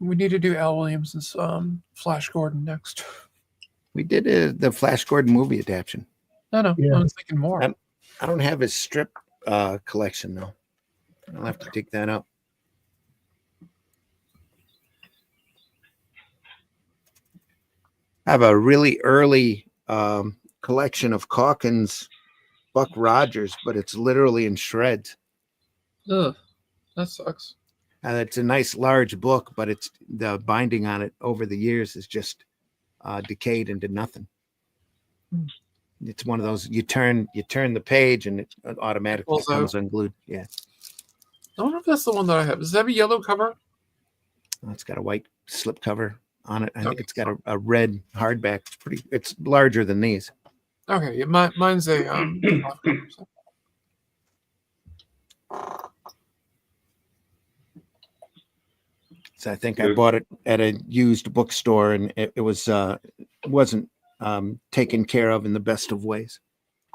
We need to do Al Williamson's Flash Gordon next. We did the Flash Gordon movie adaptation. No, yeah. I was thinking more. I don't have his strip collection, though. I'll have to dig that up. I have a really early collection of Calkins Buck Rogers, but it's literally in shreds. Ugh, that sucks. It's a nice large book, but it's the binding on it over the years is just decayed into nothing. It's one of those you turn the page and it automatically comes unglued. Yeah. I don't know if that's the one that I have. Does that have a yellow cover? It's got a white slip cover on it. I think it's got a red hardback. It's larger than these. Okay, yeah, mine's a So I think I bought it at a used bookstore, and it wasn't taken care of in the best of ways.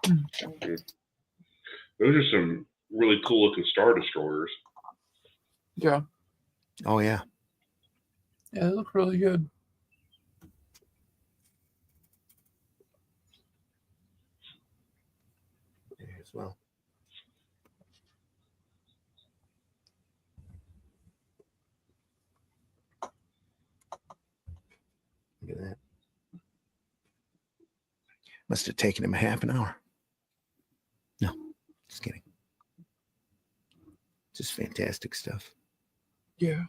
Those are some really cool looking Star Destroyers. Yeah. Oh yeah. Yeah, they look really good. There as well. Look at that. Must have taken him a half an hour. No, just kidding. Just fantastic stuff. Yeah.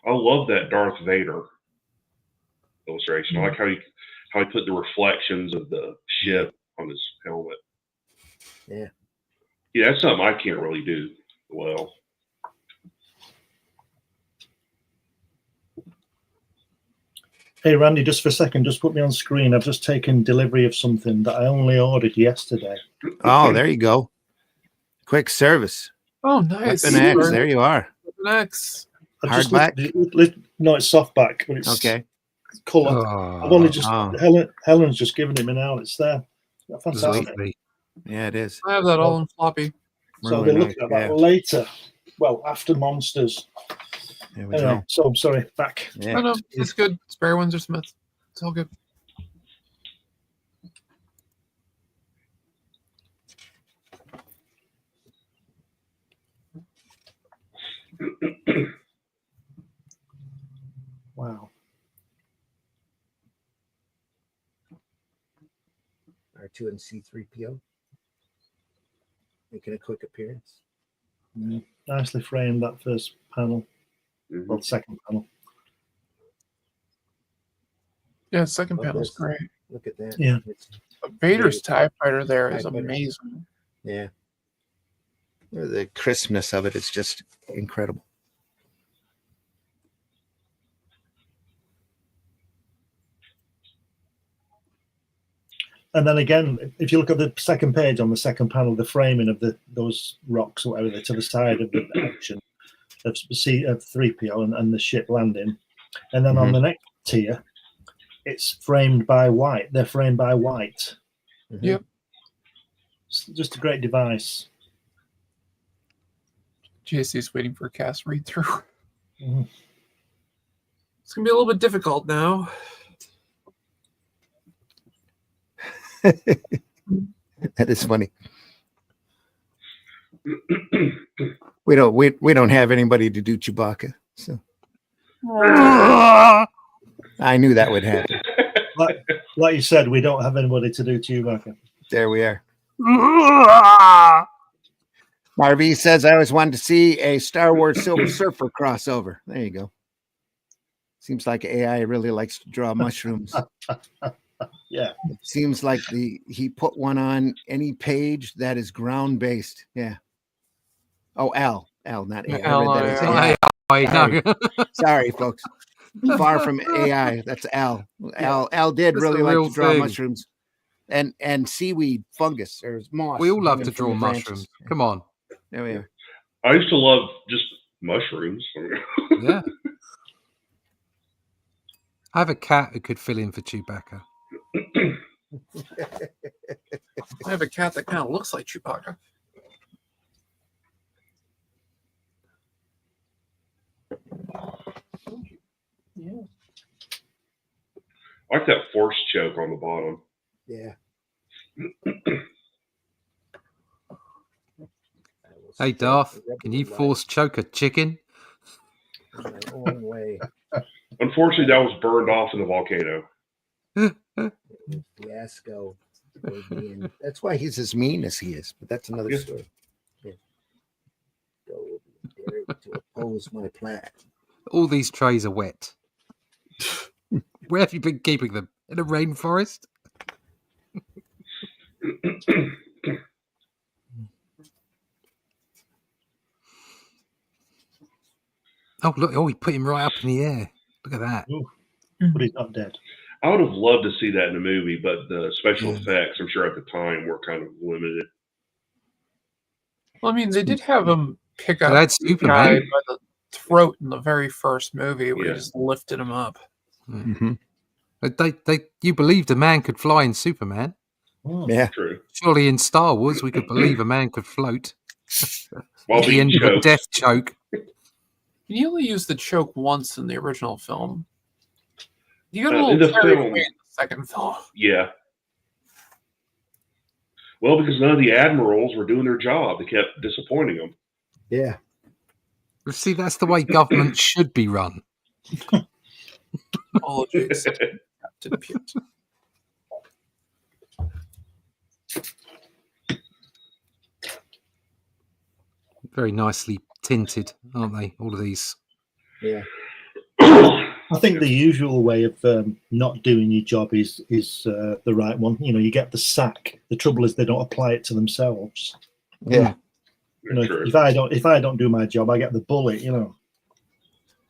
I love that Darth Vader illustration. I like how he put the reflections of the ship on his helmet. Yeah. Yeah, that's something I can't really do well. Hey, Randy, just for a second, just put me on screen. I've just taken delivery of something that I only ordered yesterday. Oh, there you go. Quick service. Oh, nice. Weapon X, there you are. Weapon X. Hardback? No, it's softback, but it's okay. Colour. I've only just Helen's just given it me now. It's there. Fantastic. Yeah, it is. I have that all in floppy. So I'll be looking at that later. Well, after Monsters. Anyway, so I'm sorry. Back. Yeah. No, it's good. It's Barry Windsor Smith. It's all good. Wow. R2 and C3PO making a quick appearance. Nicely framed, that first panel. Well, second panel. Yeah, second panel's great. Look at that. Yeah. Vader's TIE fighter there is amazing. Yeah. The crispness of it is just incredible. And then again, if you look at the second page on the second panel, the framing of those rocks or whatever to the side of the action of 3PO and the ship landing, and then on the next tier, it's framed by white. They're framed by white. Yep. It's just a great device. JC's waiting for a cast read through. It's gonna be a little bit difficult now. That is funny. We don't have anybody to do Chewbacca, so I knew that would happen. Like you said, we don't have anybody to do Chewbacca. There we are. Marvy says, I always wanted to see a Star Wars Silver Surfer crossover. There you go. Seems like AI really likes to draw mushrooms. Yeah. It seems like he put one on any page that is ground based. Yeah. Oh, Al, not AI. Al, I read that as AI. Sorry, folks. Far from AI. That's Al. Al did really like to draw mushrooms and seaweed, fungus, or moss. We all love to draw mushrooms. Come on. There we are. I used to love just mushrooms. Yeah. I have a cat who could fill in for Chewbacca. I have a cat that kind of looks like Chewbacca. Yeah. I like that force choke on the bottom. Yeah. Hey, Darth, can you force choke a chicken? My own way. Unfortunately, that was burned off in the volcano. Fiasco. That's why he's as mean as he is, but that's another story. Yeah. Go to oppose my plan. All these trays are wet. Where have you been keeping them? In a rainforest? Oh, look. Oh, he put him right up in the air. Look at that. Ooh, but he's not dead. I would have loved to see that in a movie, but the special effects, I'm sure at the time, were kind of limited. Well, I mean, they did have him pick up That's the guy by the throat in the very first movie where he just lifted him up. Mm-hmm. You believed a man could fly in Superman. Yeah, true. Surely in Star Wars we could believe a man could float. While the end of a death choke. He only used the choke once in the original film. You got a in little the carried film, away in the second film. Yeah. Well, because none of the admirals were doing their job. They kept disappointing them. Yeah. See, that's the way government should be run. Apologies, Captain Pute. Very nicely tinted, aren't they? All of these. Yeah. I think the usual way of not doing your job is the right one. You know, you get the sack. The trouble is they don't apply it to themselves. Yeah. You know, if I don't do my job, I get the bullet. You know,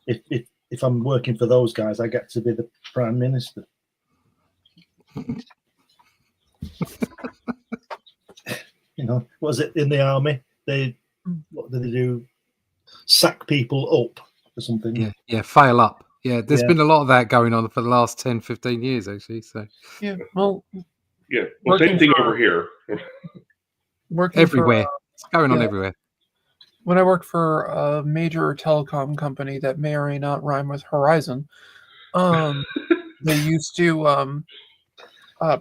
if I'm working for those guys, I get to be the prime minister. You know, was it in the army? What did they do? Sack people up or something? Yeah, fail up. Yeah, there's been a lot of that going on for the last 10, 15 years, actually. So well, same thing over here. Working everywhere. It's going on everywhere. When I worked for a major telecom company that may or may not rhyme with Horizon, they used to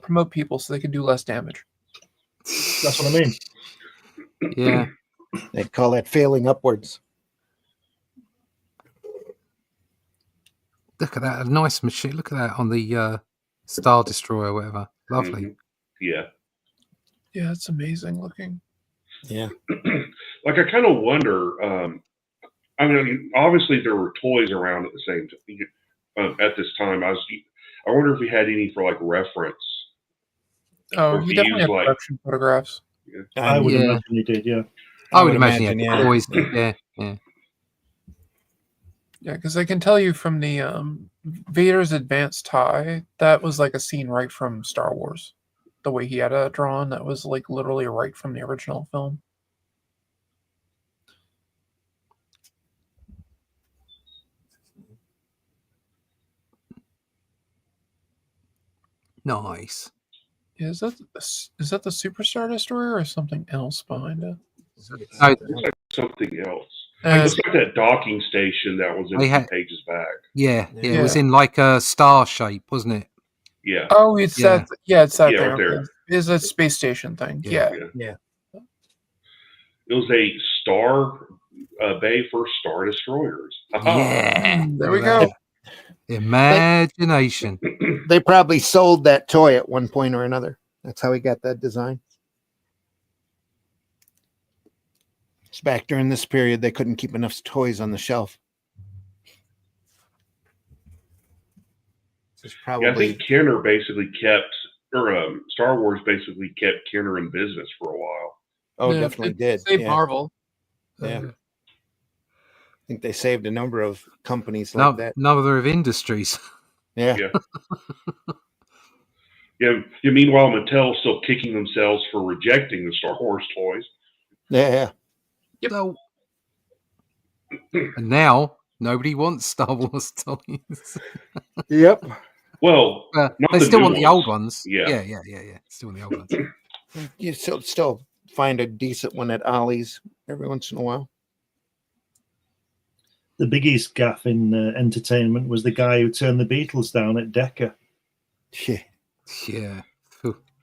promote people so they could do less damage. That's what I mean. Yeah. They call that failing upwards. Look at that. A nice machine. Look at that on the Star Destroyer or whatever. Lovely. Mm-hmm. Yeah. Yeah, it's amazing looking. Yeah. Like, I kind of wonder, I mean, obviously there were toys around at the same time. At this time, I wonder if we had any for, like, reference. Oh, you definitely have production photographs. Yeah. I would imagine you did, yeah. I would imagine, yeah. Always, yeah. Yeah, because I can tell you from the Vader's advanced tie, that was like a scene right from Star Wars. The way he had it drawn, that was like literally right from the original film. Nice. Yeah, is that the Superstar Destroyer or something else behind it? Something else. It's like that docking station that was in a few pages back. Yeah, it was in like a star shape, wasn't it? Yeah. Oh, it's that. Yeah, it's that thing. Right there. It's a space station thing. Yeah. It was a star bay for Star Destroyers. Yeah. There we go. Imagination. They probably sold that toy at one point or another. That's how he got that design. It's back during this period they couldn't keep enough toys on the shelf. I think Kenner basically kept, or Star Wars basically kept Kenner in business for a while. Oh, definitely did. Saved Marvel. Yeah. I think they saved a number of companies like that. Number of industries. Yeah. Yeah. Meanwhile, Mattel's still kicking themselves for rejecting the Star Wars toys. Yeah. Yep. So, and now nobody wants Star Wars toys. Yep. Well, they still want the old ones. Yeah. Still want the old ones. You still find a decent one at Ollie's every once in a while. The biggest gaff in entertainment was the guy who turned the Beatles down at Decca. Yeah.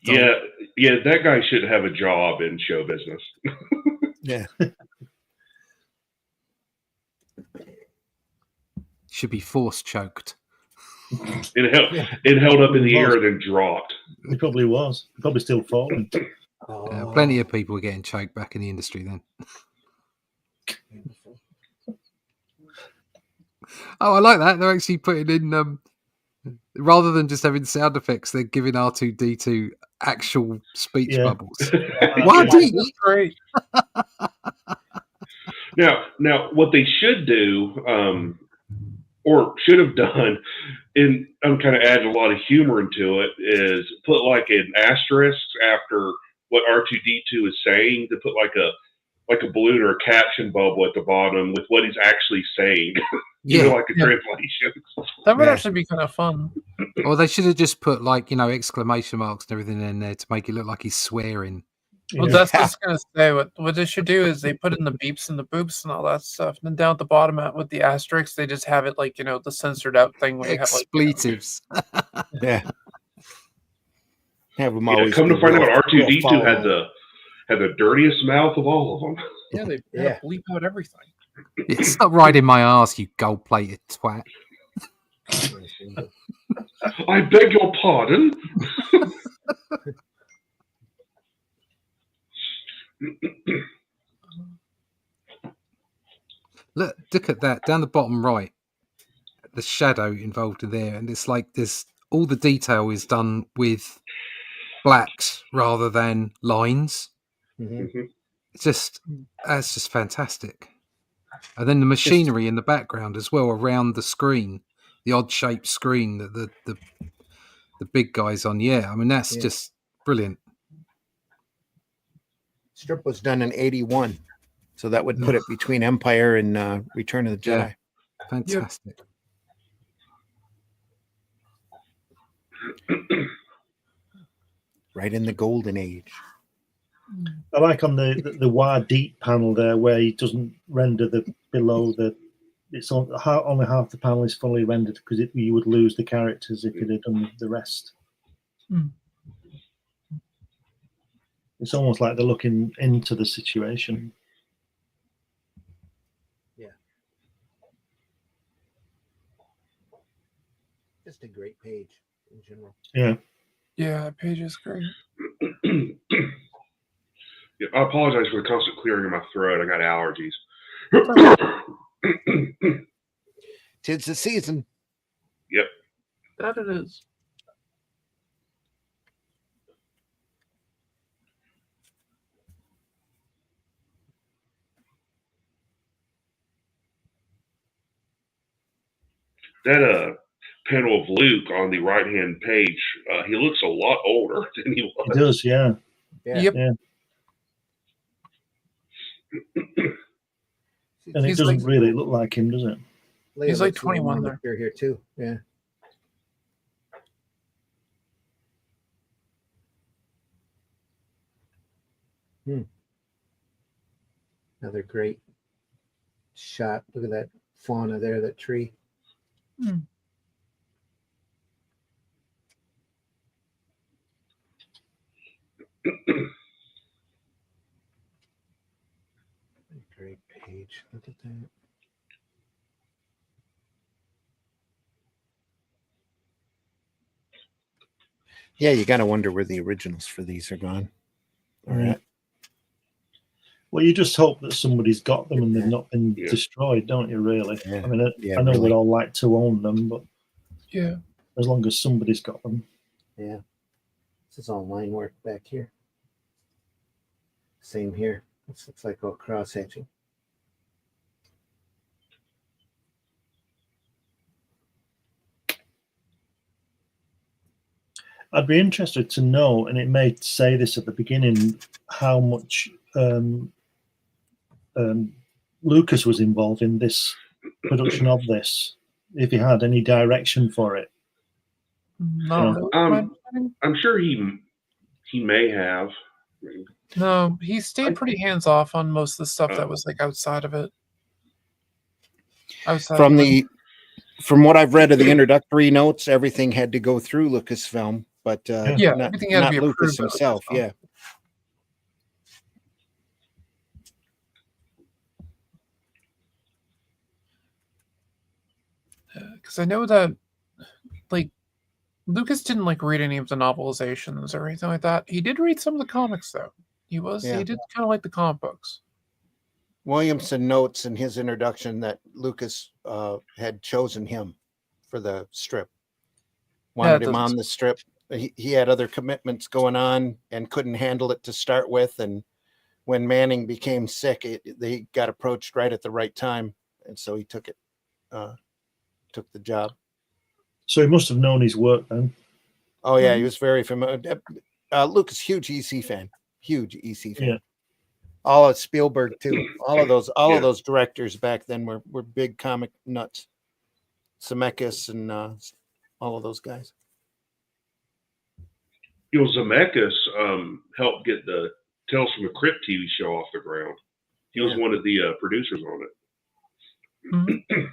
Yeah, that guy should have a job in show business. Yeah. Should be force choked. It held up in the air and then dropped. It probably was. Probably still falling. Plenty of people were getting choked back in the industry then. Oh, I like that. They're actually putting in, rather than just having sound effects, they're giving R2-D2 actual speech bubbles. What? That's great. Now, what they should do, or should have done, and I'm kind of adding a lot of humor into it, is put like an asterisk after what R2-D2 is saying, to put like a balloon or a caption bubble at the bottom with what he's actually saying. Like a translation. That would actually be kind of fun. Or they should have just put like, exclamation marks and everything in there to make it look like he's swearing. Well, that's what I was going to say. What they should do is they put in the beeps and the boops and all that stuff. And then down at the bottom with the asterisks, they just have it like, the censored out thing. Where expletives. Yeah. Have them always. Come to find out, R2-D2 had the dirtiest mouth of all of them. Yeah, they bleep out everything. It's not right in my ass, you gold-plated twat. I beg your pardon. Look at that down the bottom right. the shadow involved in there, and it's like there's all the detail is done with blacks rather than lines. Mhm. It's just fantastic. And then the machinery in the background as well around the screen, the odd shaped screen that the big guys on. Yeah, I mean that's just brilliant. Strip was done in 81, so that would put it between Empire and Return of the Jedi. Yeah. Fantastic. Right in the golden age. I like on the War Deep panel there where he doesn't render the below the. It's only half the panel is fully rendered because you would lose the characters if it had done the rest. It's almost like they're looking into the situation. Yeah. Just a great page in general. Yeah. Yeah, that page is great. Yeah, I apologize for the constant clearing of my throat. I got allergies. 'Tis the season. Yep. That it is. That panel of Luke on the right-hand page, he looks a lot older than he was. He does, yeah. Yep. Yeah. And it He's doesn't like- really look like him, does it? He's like looks a little 21 more there. mature here too. Yeah. Another great shot. Look at that fauna there, that tree. Great page. Look at that. Yeah, you got to wonder where the originals for these are gone. All right. Well, you just hope that somebody's got them and they've not been destroyed, don't you, really? Yeah. I mean, I know we'd all like to own them, but yeah, as long as somebody's got them. Yeah. This is all line work back here. Same here. This looks like all cross hatching. I'd be interested to know, and it may say this at the beginning, how much Lucas was involved in this production of this, if he had any direction for it. No, I'm sure he may have. No, he stayed pretty hands off on most of the stuff that was like outside of it. From what I've read of the introductory notes, everything had to go through Lucasfilm, but everything had to be Lucas approved by himself. Lucasfilm. Yeah. Because I know that, like, Lucas didn't like read any of the novelizations or anything like that. He did read some of the comics, though. He did kind of like the comic books. Williamson notes in his introduction that Lucas had chosen him for the strip. Wanted him on the strip. He had other commitments going on and couldn't handle it to start with. And when Manning became sick, they got approached right at the right time, and so he took it. Took the job. So he must have known his work then. Oh yeah, he was very familiar. Lucas, huge EC fan. Huge EC fan. Yeah. All of Spielberg too. All of those directors back then were big comic nuts. Zemeckis and all of those guys. Zemeckis helped get the Tales from the Crypt TV show off the ground. He was one of the producers on it. Mm-hmm.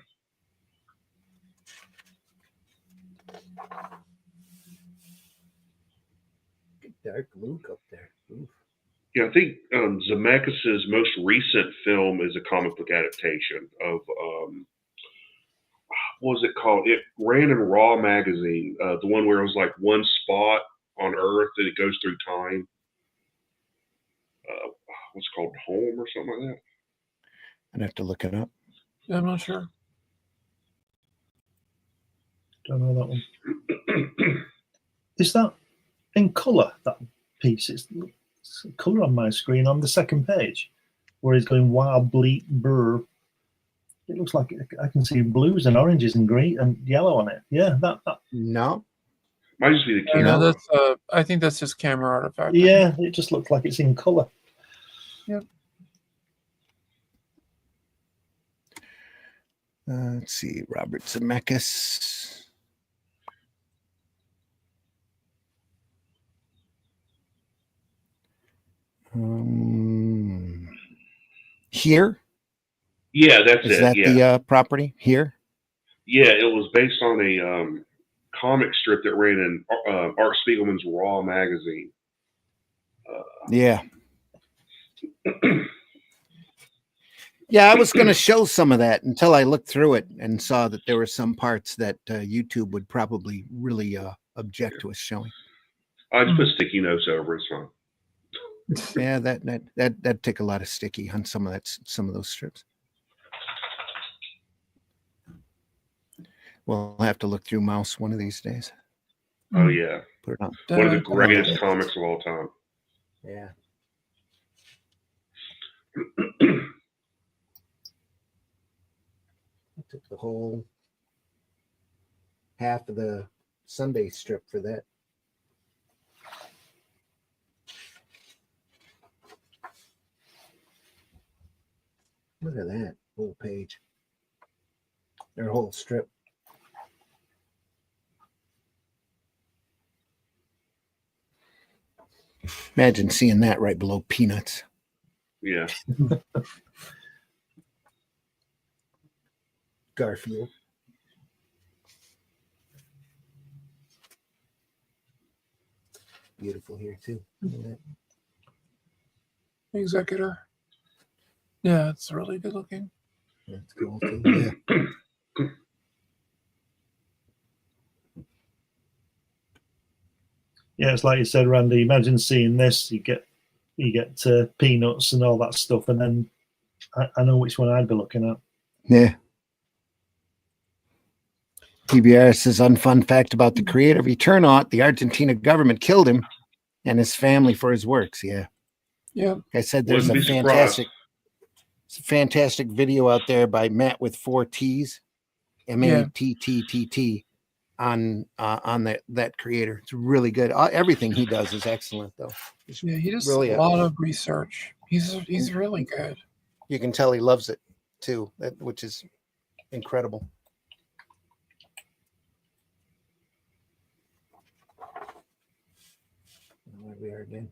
Dark Luke up there. Oof. Yeah, I think Zemeckis' most recent film is a comic book adaptation of what was it called? It ran in Raw magazine, the one where it was like one spot on Earth and it goes through time. What's it called? Home or something like that? I'd have to look it up. Yeah, I'm not sure. Don't know that one. Is that in colour, that piece? It's colour on my screen on the second page, where he's going wild, bleak, burr. It looks like I can see blues and oranges and green and yellow on it. Yeah, that. No. Might just be the camera. No, that's. I think that's just camera artifact. Yeah, it just looks like it's in colour. Yep. Let's see, Robert Zemeckis. Here? Yeah, that's Is it. that Yeah. the property here? Yeah, it was based on a comic strip that ran in Art Spiegelman's Raw magazine. Yeah. Yeah, I was going to show some of that until I looked through it and saw that there were some parts that YouTube would probably really object to us showing. I just put sticky notes over. It's fine. Yeah, that'd take a lot of sticky on some of those strips. We'll have to look through Mouse one of these days. Oh yeah, put it on. One of the greatest comics of all time. Yeah. I took the whole half of the Sunday strip for that. Look at that whole page. Their whole strip. Imagine seeing that right below Peanuts. Yeah. Garfield. Beautiful here too. Look at that. Executor. Yeah, it's really good looking. That's cool too. Yeah. Yeah, it's like you said, Randy. Imagine seeing this. You get Peanuts and all that stuff, and then I know which one I'd be looking at. Yeah. PBR says, unfun fact about the creator of Eternaut, the Argentina government killed him and his family for his works. Yeah. Yeah. Like I said, there's a fantastic video out there by Matt with 4 T's, MATTTT, on that creator. It's really good. Everything he does is excellent, though. Yeah, he does really a lot of research. He's really good. You can tell he loves it too, which is incredible. Where we are again.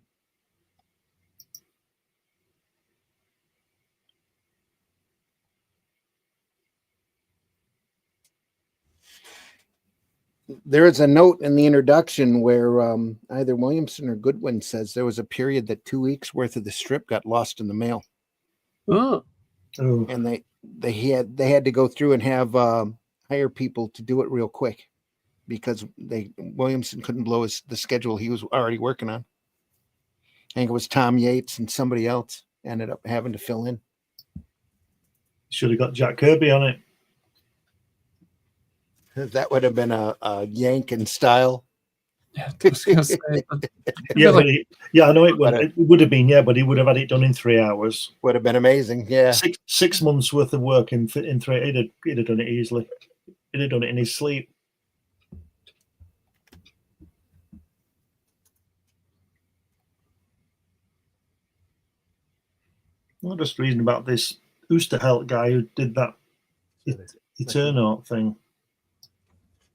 There is a note in the introduction where either Williamson or Goodwin says there was a period that 2 weeks worth of the strip got lost in the mail. Oh. And they had to go through and have hire people to do it real quick because Williamson couldn't blow the schedule he was already working on. I think it was Tom Yates and somebody else ended up having to fill in. Should have got Jack Kirby on it. That would have been a Yankin style. Yeah, I was gonna say, I know it would. It would have been, but he would have had it done in 3 hours. Would have been amazing. Yeah, 6 months worth of work in 3. He'd have done it easily. He'd have done it in his sleep. I'm just reading about this Oosterhout guy who did that Eternaut thing.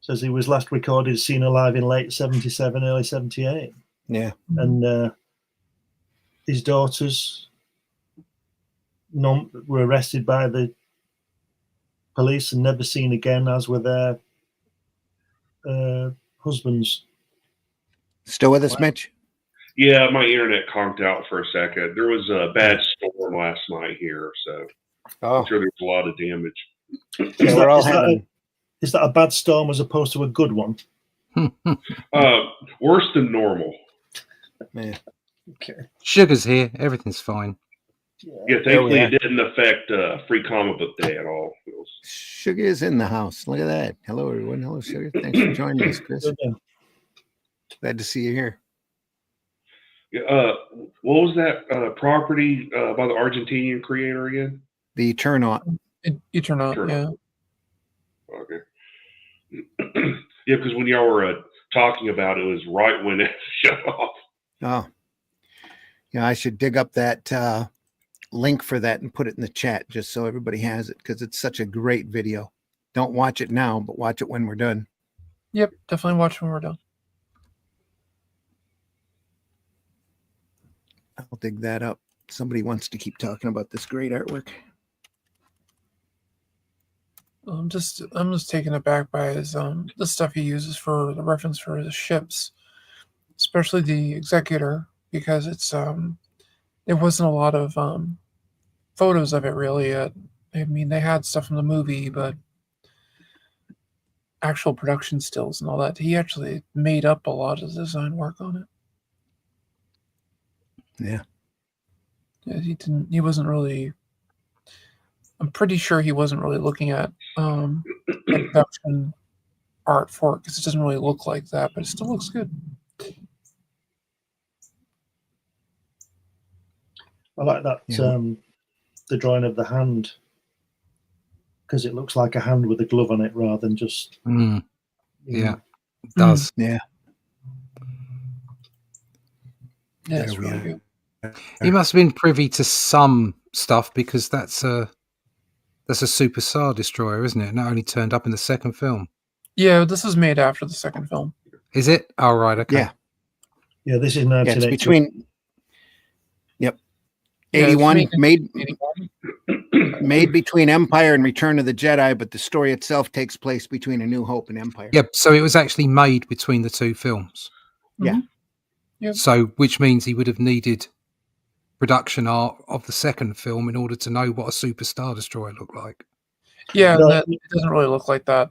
Says he was last recorded seen alive in late 77, early 78. Yeah. And his daughters were arrested by the police and never seen again, as were their husbands. Still with us, Mitch? Yeah, my internet conked out for a second. There was a bad storm last night here, so I'm sure there was a lot of damage. Is that a bad storm as opposed to a good one? Worse than normal. Yeah. Okay. Sugar's here. Everything's fine. Yeah, thankfully it didn't affect Free Comic Book Day at all. Sugar is in the house. Look at that. Hello, everyone. Hello, Sugar. Thanks for joining us, Chris. Glad to see you here. What was that property by the Argentinian creator again? The Turnout. Turnout, yeah. Okay. Yeah, because when y'all were talking about it, it was right when it shut off. Oh. Yeah, I should dig up that link for that and put it in the chat just so everybody has it, because it's such a great video. Don't watch it now, but watch it when we're done. Yep, definitely watch when we're done. I'll dig that up. Somebody wants to keep talking about this great artwork. I'm just taken aback by his the stuff he uses for the reference for his ships, especially the Executor, because it's there wasn't a lot of photos of it really. I mean, they had stuff from the movie, but actual production stills and all that, he actually made up a lot of the design work on it. Yeah. He wasn't really. I'm pretty sure he wasn't really looking at production art for it, because it doesn't really look like that, but it still looks good. I like that the drawing of the hand, because it looks like a hand with a glove on it rather than just. Yeah, it does. Yeah. Yeah, it's really good. He must have been privy to some stuff, because that's a Super Star Destroyer, isn't it? And that only turned up in the second film. Yeah, this was made after the second film. Is it? Oh, right. Okay. Yeah. Yeah, this is 1980. It's between. Yep. 81 made between Empire and Return of the Jedi, but the story itself takes place between A New Hope and Empire. Yep. So it was actually made between the two films. Yeah. Yep. So, which means he would have needed production art of the second film in order to know what a Super Star Destroyer looked like. Yeah, it doesn't really look like that.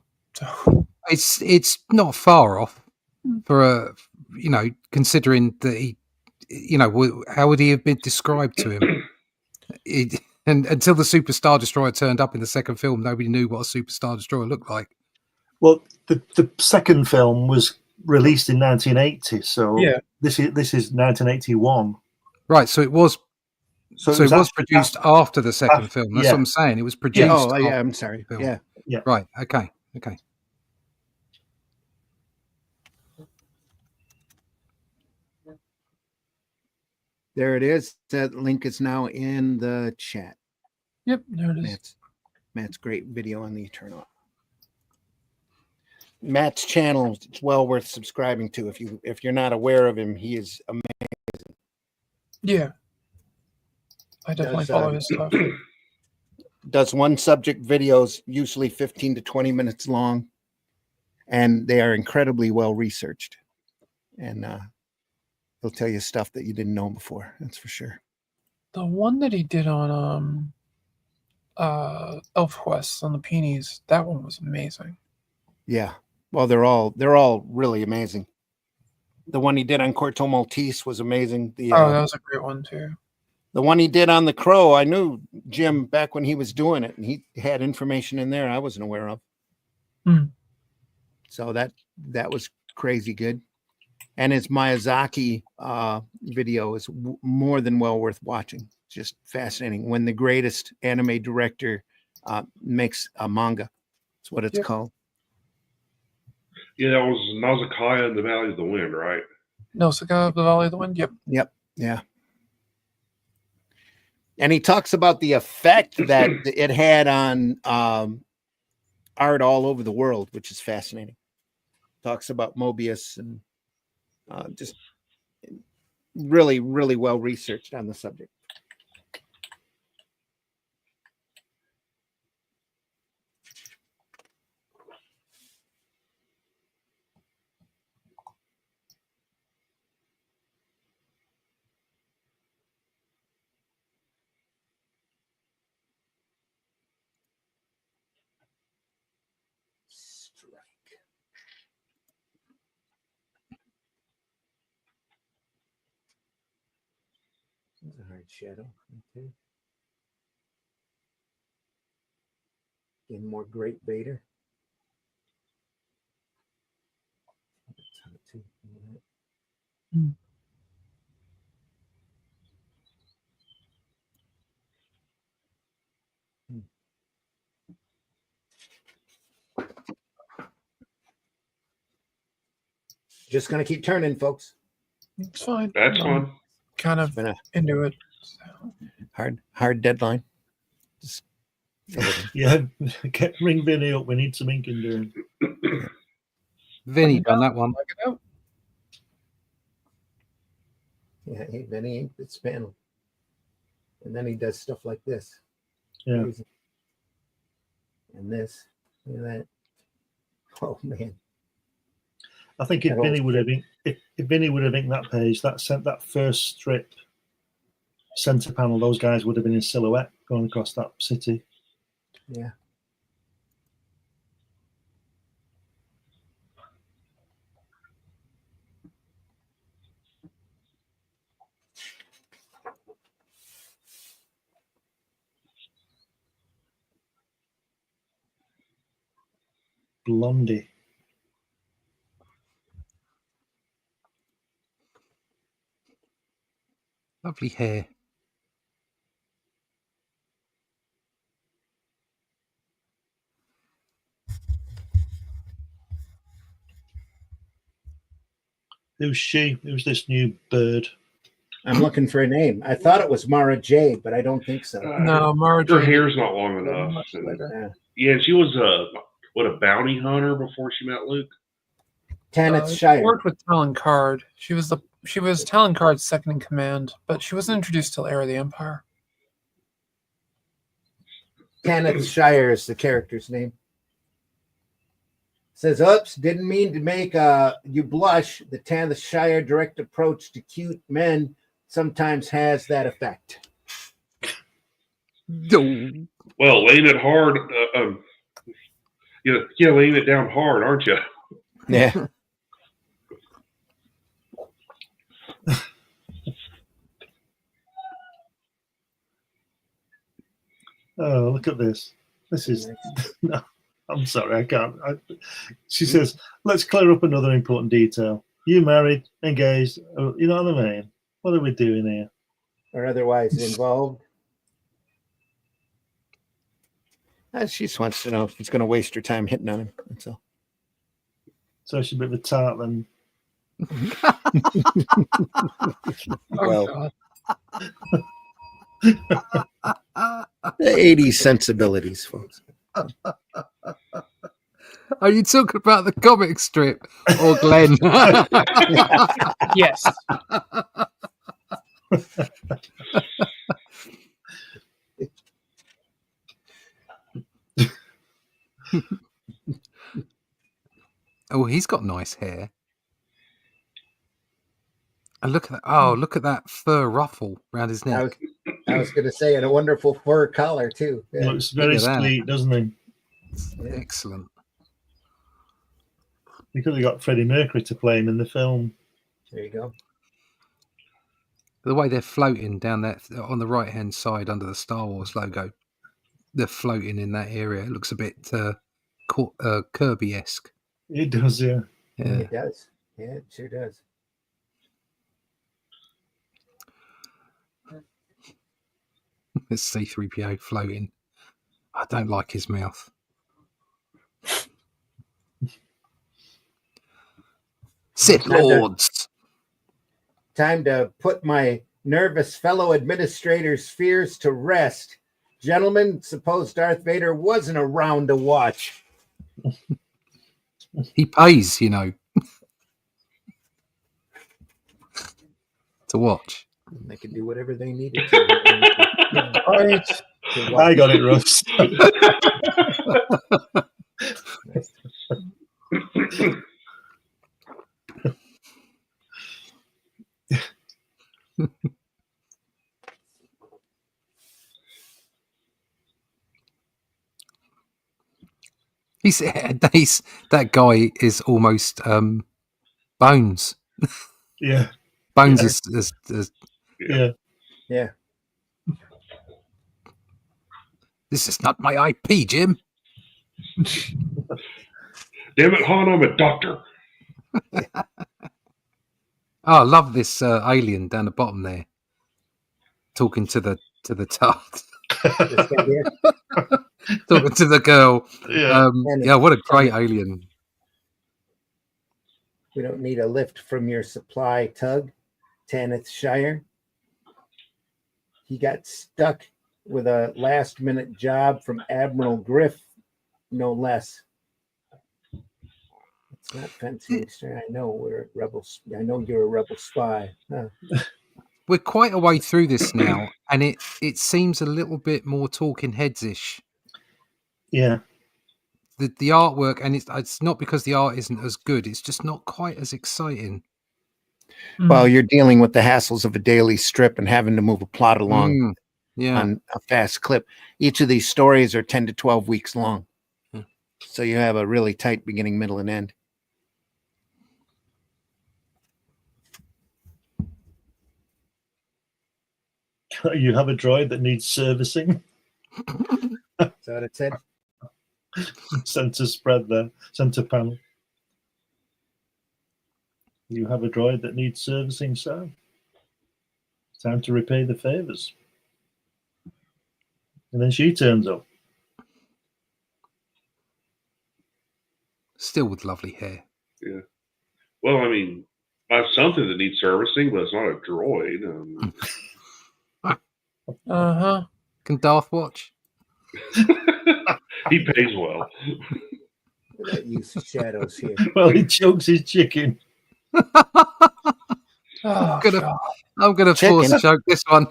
It's not far off for a, considering that he, how would he have been described to him? And until the Super Star Destroyer turned up in the second film, nobody knew what a Super Star Destroyer looked like. Well, the second film was released in 1980, so yeah. This is 1981. Right, so it was. So it was produced after the second film. That's what I'm saying. It was produced. Oh, yeah. I'm sorry. Yeah. Right. Okay. There it is. That link is now in the chat. Yep, there it is. Matt's great video on the Eternal. Matt's channel is well worth subscribing to. If you're not aware of him, he is amazing. Yeah, I definitely follow his stuff. Does one subject videos, usually 15 to 20 minutes long, and they are incredibly well researched. And he'll tell you stuff that you didn't know before. That's for sure. The one that he did on Elf Quest on the Peonies, that one was amazing. Yeah. Well, they're all really amazing. The one he did on Corto Maltese was amazing. That was a great one too. The one he did on the Crow, I knew Jim back when he was doing it, and he had information in there I wasn't aware of. So that was crazy good. And his Miyazaki video is more than well worth watching. Just fascinating. When the greatest anime director makes a manga, that's what it's called. Yeah, that was Nausicaa in the Valley of the Wind, right? Nausicaa of the Valley of the Wind. Yep. Yeah. And he talks about the effect that it had on art all over the world, which is fascinating. Talks about Mobius and just really, really well researched on the subject. A hard shadow. Okay. Again, more Great Vader. Just gonna keep turning, folks. It's fine. That's I'm fun. kind of into it. So. Hard deadline. Just Yeah, ring Vinny up. We need some ink in doing. Vinny done that one. Check it out. Yeah, hey, Vinny inked this panel. And then he does stuff like this. Yeah. And this. Look at that. Oh man. I think if Vinny would have if Vinny would have inked that page, that first strip center panel, those guys would have been in silhouette going across that city. Yeah. Blondie. Lovely hair. Who's she? Who's this new bird? I'm looking for a name. I thought it was Mara J, but I don't think so. No, Mara Her Jade hair's not long very enough. much And, later. yeah, she was a bounty hunter before she met Luke. Tanith She Shire. worked with Talon Card. She was Talon Card's second in command, but she wasn't introduced till Heir of the Empire. Tanith Shire is the character's name. Says, oops, didn't mean to make you blush. The Tanith Shire direct approach to cute men sometimes has that effect. Well, laying it hard. Yeah, laying it down hard, aren't you? Yeah. Oh, look at this. This is no. I'm sorry, I can't. She says, "Let's clear up another important detail. You married, engaged. You know what I mean? What are we doing here?" Or otherwise involved. She just wants to know if he's going to waste her time hitting on him. That's all. So she's a bit of a tart then. Well, the 80s sensibilities, folks. Are you talking about the comic strip or Glenn? Yes. Oh, he's got nice hair. And look at that! Oh, look at that fur ruffle around his neck. I was going to say, and a wonderful fur collar too. Yeah. Looks very sweet, doesn't he? Yeah. Excellent. You could have got Freddie Mercury to play him in the film. There you go. The way they're floating down that on the right-hand side under the Star Wars logo, they're floating in that area. It looks a bit Kirby-esque. It does, yeah. Yeah. It does. Yeah, it sure does. It's C-3PO floating. I don't like his mouth. Sith Lords. Time to put my nervous fellow administrator's fears to rest. Gentlemen, suppose Darth Vader wasn't around to watch. He pays, you know, to watch. They can do whatever they needed to. Right. I got it, Russ. He's that guy is almost Bones. Yeah. Bones Yeah. is Yeah. Yeah. This is not my IP, Jim. Damn it, Han, I'm a doctor. Oh, I love this alien down the bottom there, talking to the tart, This guy here. talking to the girl. Yeah. Yeah, what a great alien! We don't need a lift from your supply tug, Tanith Shire. He got stuck with a last-minute job from Admiral Griff, no less. It's not fencing, sir. I know we're rebels. I know you're a rebel spy. Huh. We're quite a way through this now, and it seems a little bit more Talking Heads-ish. Yeah. The artwork, and it's not because the art isn't as good. It's just not quite as exciting. Well, you're dealing with the hassles of a daily strip and having to move a plot along on a fast clip. Each of these stories are 10 to 12 weeks long. So you have a really tight beginning, middle, and end. You have a droid that needs servicing. Is that what it said? Center spread there, center panel. You have a droid that needs servicing, sir. Time to repay the favors. And then she turns up. Still with lovely hair. Yeah. Well, I mean, I have something that needs servicing, but it's not a droid. Can Darth watch? He pays well. Look at that use of shadows here. Well, he chokes his chicken. I'm gonna force choke this one.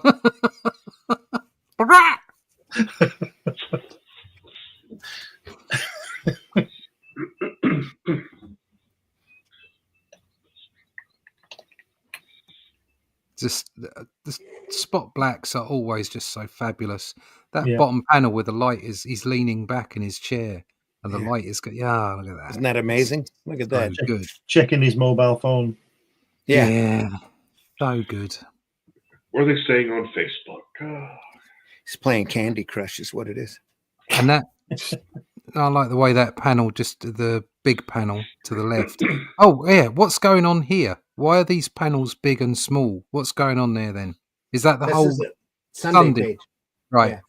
Just the spot blacks are always just so fabulous. That bottom panel where the light he's leaning back in his chair and the light is good. Yeah, look at that. Isn't that amazing? Look at that. Good. Checking his mobile phone. Yeah. So good. What are they saying on Facebook? He's playing Candy Crush is what it is. And that I like the way that panel, just the big panel to the left. Oh yeah, what's going on here? Why are these panels big and small? What's going on there then? Is that the This whole is a Sunday page? Right. Yeah.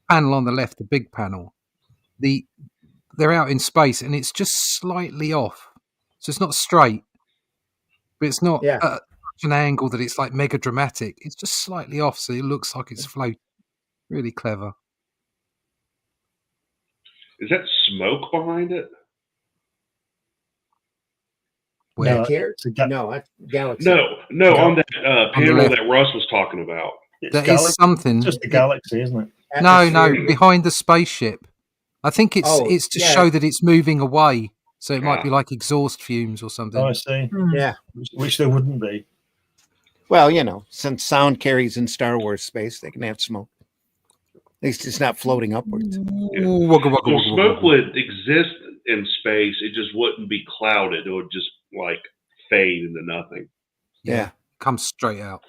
Panel on the left, the big panel. They're out in space and it's just slightly off. So it's not straight, but it's not at such an angle that it's like mega dramatic. It's just slightly off, so it looks like it's floating. Really clever. Is that smoke behind it? Where? Back here? No, that's Galaxy. No, on that panel that Russ was talking about. That is something. It's just a galaxy, isn't it? No, behind the spaceship. I think it's to show that it's moving away. So it might be like exhaust fumes or something. Oh, I see. Yeah. Which there wouldn't be. Well, since sound carries in Star Wars space, they can have smoke. At least it's not floating upwards. So smoke would exist in space. It just wouldn't be clouded. It would just like fade into nothing. Yeah. Comes straight out.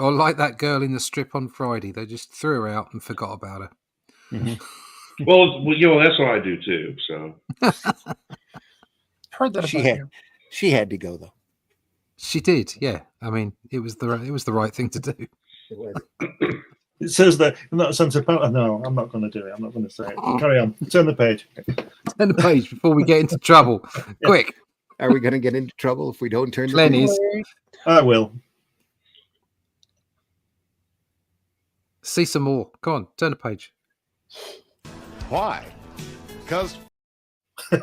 Or like that girl in the strip on Friday. They just threw her out and forgot about her. Mm-hmm. Well, that's what I do too. So heard that she had to go though. She did, yeah. I mean, it was the right thing to do. It was. It says that in that sense of power. No, I'm not going to do it. I'm not going to say it. Carry on. Turn the page. Turn the page before we get into trouble. Quick. Are we going to get into trouble if we don't turn the Lenny's. page? I will. See some more. Come on, turn the page. Why? Because we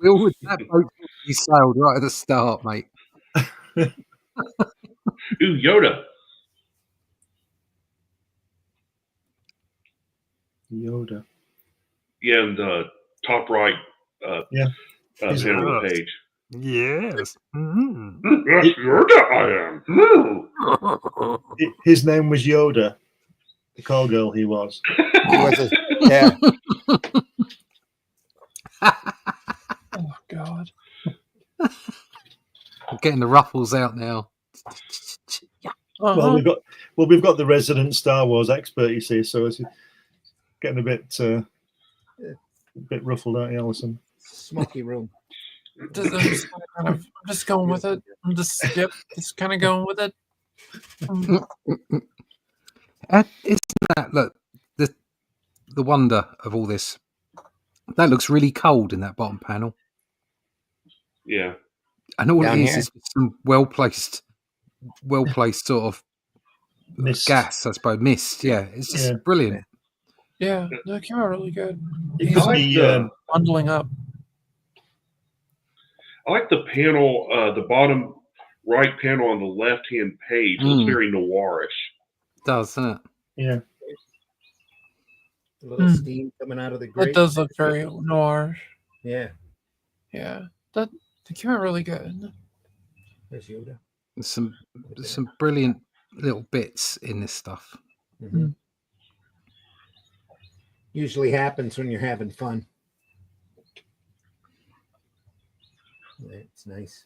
always that boat you sailed right at the start, mate. Ooh, Yoda. Yeah, in the top right panel of the page. Yes. That's Yoda I am. His name was Yoda. The call girl he was. He was yeah. Oh God. I'm getting the ruffles out now. Well, Well, we've got the resident Star Wars expert, you see, so it's getting a bit ruffled, aren't you, Alison? Smoky room. I'm just going with it. I'm just kind of going with it. Isn't that, look, the wonder of all this? That looks really cold in that bottom panel. Yeah. And all Down it is here? is some well placed sort of Mist. gas, I suppose, mist. Yeah, it's just brilliant. Yeah, no, it came out really good. It could be bundling up. I like the panel, the bottom right panel on the left-hand page. It looks very noirish. It does, doesn't it? Yeah. A little steam coming out of the grate. It does look very noirish. Yeah. Yeah, that came out really good. There's Yoda. There's some brilliant little bits in this stuff. Mm-hmm. Usually happens when you're having fun. It's nice.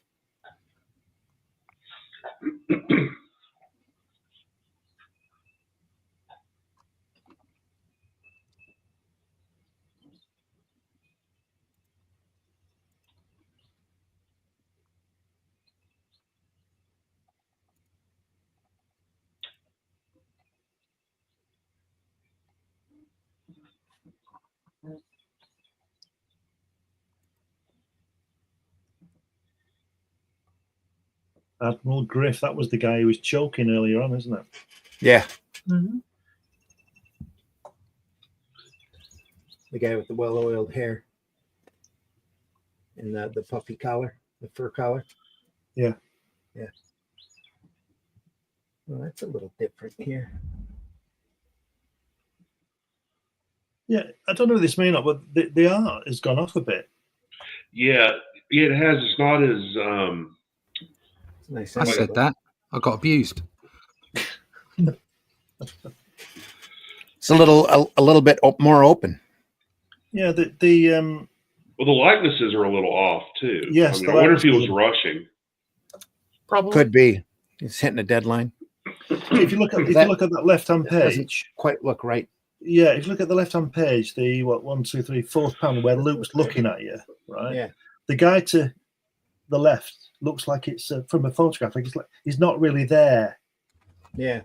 Admiral Griff, that was the guy who was choking earlier on, isn't it? Yeah. Mm-hmm. The guy with the well-oiled hair and the puffy collar, the fur collar. Yeah. Yeah. Well, that's a little different here. Yeah, I don't know if this may not, but the art has gone off a bit. Yeah, it has. It's not as Nice. I said that. I got abused. It's a little bit more open. Yeah, well, the likenesses are a little off too. Yes, I wonder if he was rushing. Probably could be. He's hitting a deadline. If you look at that left-hand page, quite look right. Yeah, if you look at the left-hand page, the 1, 2, 3, fourth panel where Luke's looking at you, right? Yeah. The guy to the left looks like it's from a photograph. Like he's not really there. Yeah.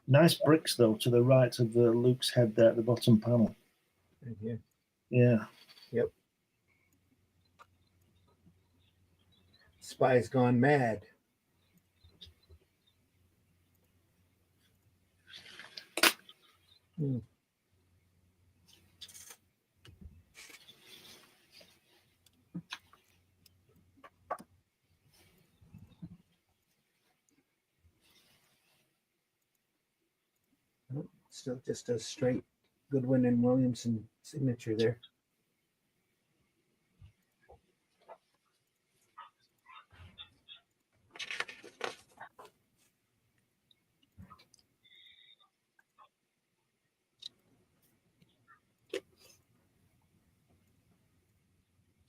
Nice bricks though to the right of the Luke's head there at the bottom panel. Right here. Yeah. Yep. Spy's gone mad. Still just a straight Goodwin and Williamson signature there.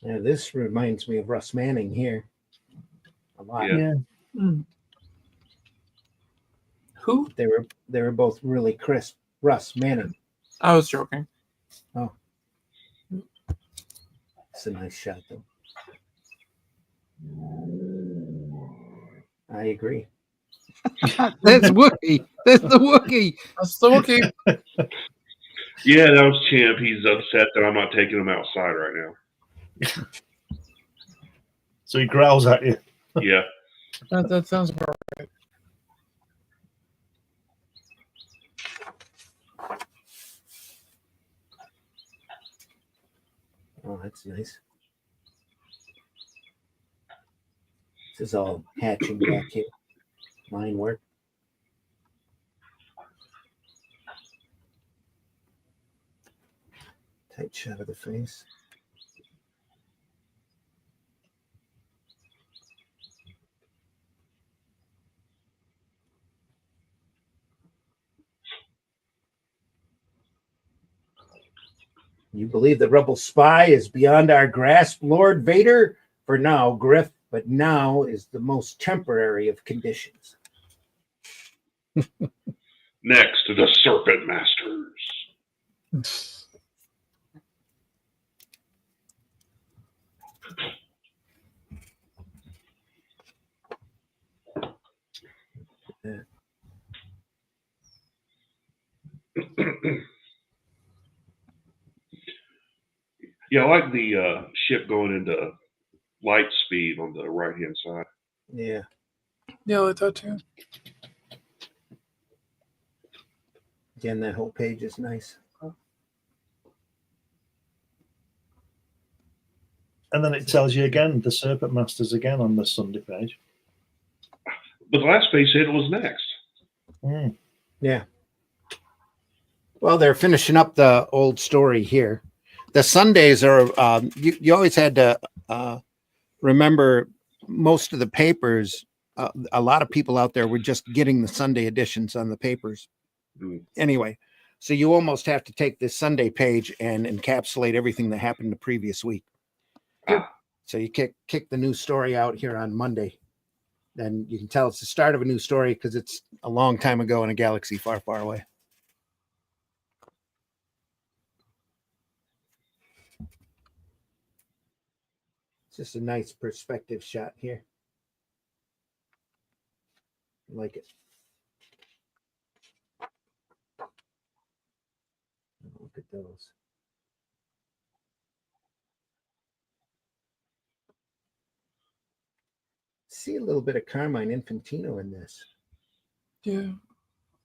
Now this reminds me of Russ Manning here a lot. Yeah. Who? They were both really crisp. Russ Manning. I was joking. Oh, it's a nice shot though. I agree. There's Wookie. There's the Wookie. That's the Wookie. Yeah, that was Champ. He's upset that I'm not taking him outside right now. So he growls at you. Yeah. That sounds about right. Oh, that's nice. This is all hatching back here. Line work. Tight shot of the face. You believe the rebel spy is beyond our grasp, Lord Vader? for now, Griff, but now is the most temporary of conditions. Next to the Serpent Masters. Yeah, I like the ship going into light speed on the right-hand side. Yeah. Yeah, I like that too. Again, that whole page is nice. And then it tells you again, the Serpent Masters again on the Sunday page. But the last page said it was next. Mm. Yeah. Well, they're finishing up the old story here. The Sundays are, you always had to remember most of the papers. A lot of people out there were just getting the Sunday editions on the papers. Anyway, so you almost have to take this Sunday page and encapsulate everything that happened the previous week. So you kick the new story out here on Monday. Then you can tell it's the start of a new story because it's a long time ago in a galaxy far, far away. It's just a nice perspective shot here. I like it. Look at those. See a little bit of Carmine Infantino in this. Yeah.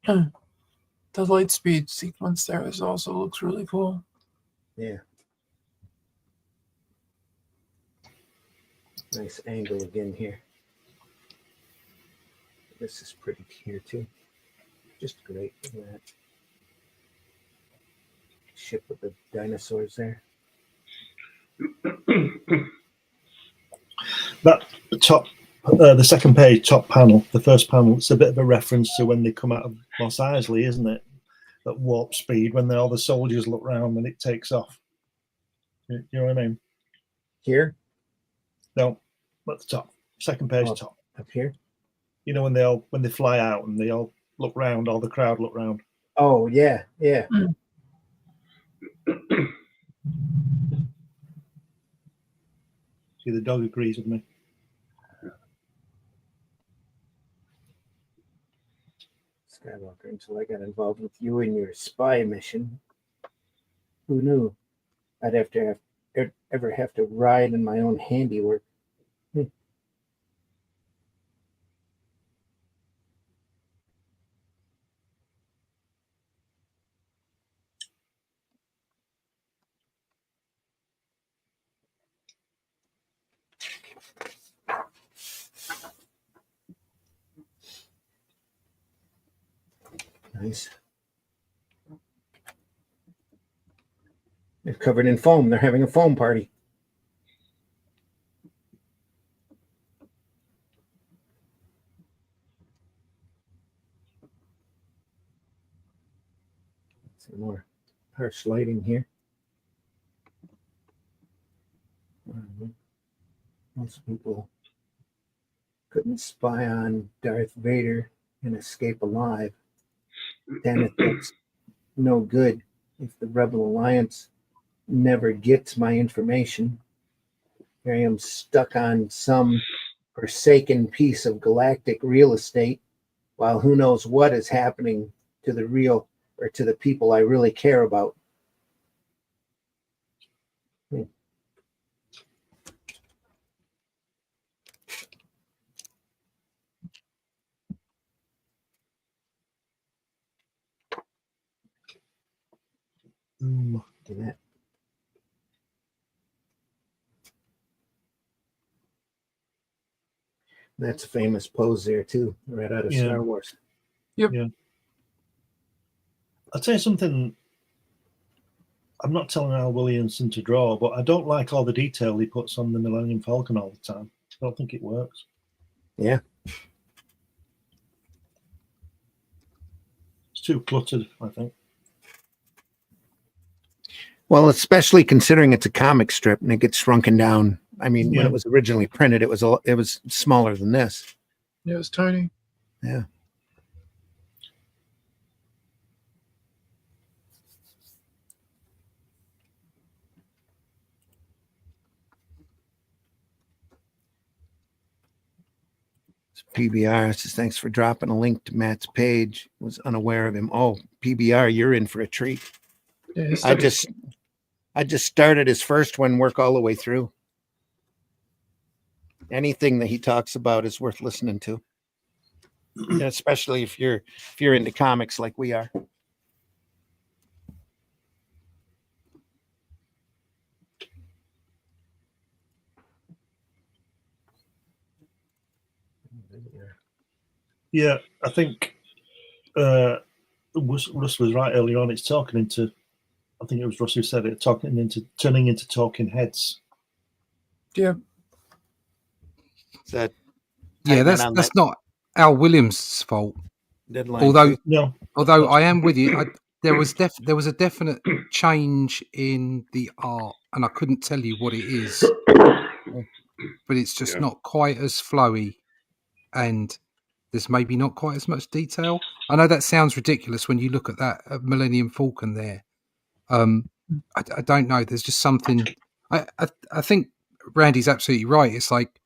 The light speed sequence there also looks really cool. Yeah. Nice angle again here. This is pretty here too. Just great. Look at that. Ship with the dinosaurs there. That top, the second page, top panel, the first panel, it's a bit of a reference to when they come out of Mos Eisley, isn't it? At warp speed, when all the soldiers look round and it takes off. You know what I mean? Here? No, at the top. Second page, top. Up here? You know, when they fly out and they all look round, all the crowd look round. Oh, yeah, yeah. See, the dog agrees with me. Skywalker, until I got involved with you in your spy mission. Who knew I'd ever have to ride in my own handiwork? Nice. They're covered in foam. They're having a foam party. Some more harsh lighting here. Most people couldn't spy on Darth Vader and escape alive. Damn it, that's no good if the Rebel Alliance never gets my information. Here I am stuck on some forsaken piece of galactic real estate, while who knows what is happening to the real or to the people I really care about. Look at that. That's a famous pose there too, right out of Star Wars. Yep. Yeah. I'll tell you something. I'm not telling Al Williamson to draw, but I don't like all the detail he puts on the Millennium Falcon all the time. I don't think it works. Yeah. It's too cluttered, I think. Well, especially considering it's a comic strip and it gets shrunken down I mean, when it was originally printed, it was smaller than this. Yeah, it was tiny. Yeah. PBR says, thanks for dropping a link to Matt's page. Was unaware of him. Oh, PBR, you're in for a treat. Yeah, I just started his first one, work all the way through. Anything that he talks about is worth listening to. And especially if you're into comics like we are. Yeah, I think Russ was right earlier on. It's talking into, I think it was Russ who said it, turning into talking heads. Yeah. That's not Al Williams' fault. Deadline. Although I am with you, there was a definite change in the art, and I couldn't tell you what it is, but it's just not quite as flowy, and there's maybe not quite as much detail. I know that sounds ridiculous when you look at that Millennium Falcon there. I don't know. There's just something. I think Randy's absolutely right. It's like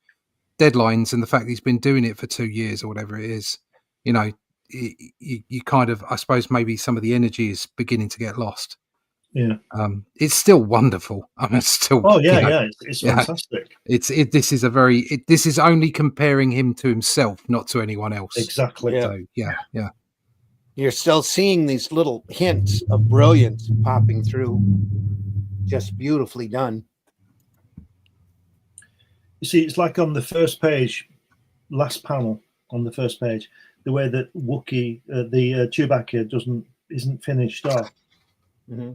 deadlines and the fact that he's been doing it for 2 years or whatever it is. You know, you kind of, I suppose, maybe some of the energy is beginning to get lost. Yeah. It's still wonderful. I mean, it's still. Oh yeah, it's fantastic. This is only comparing him to himself, not to anyone else. Exactly. Yeah. So, yeah. You're still seeing these little hints of brilliance popping through. Just beautifully done. You see, it's like on the first page, last panel on the first page, the way that Wookiee, the Chewbacca isn't finished off. Mm-hmm.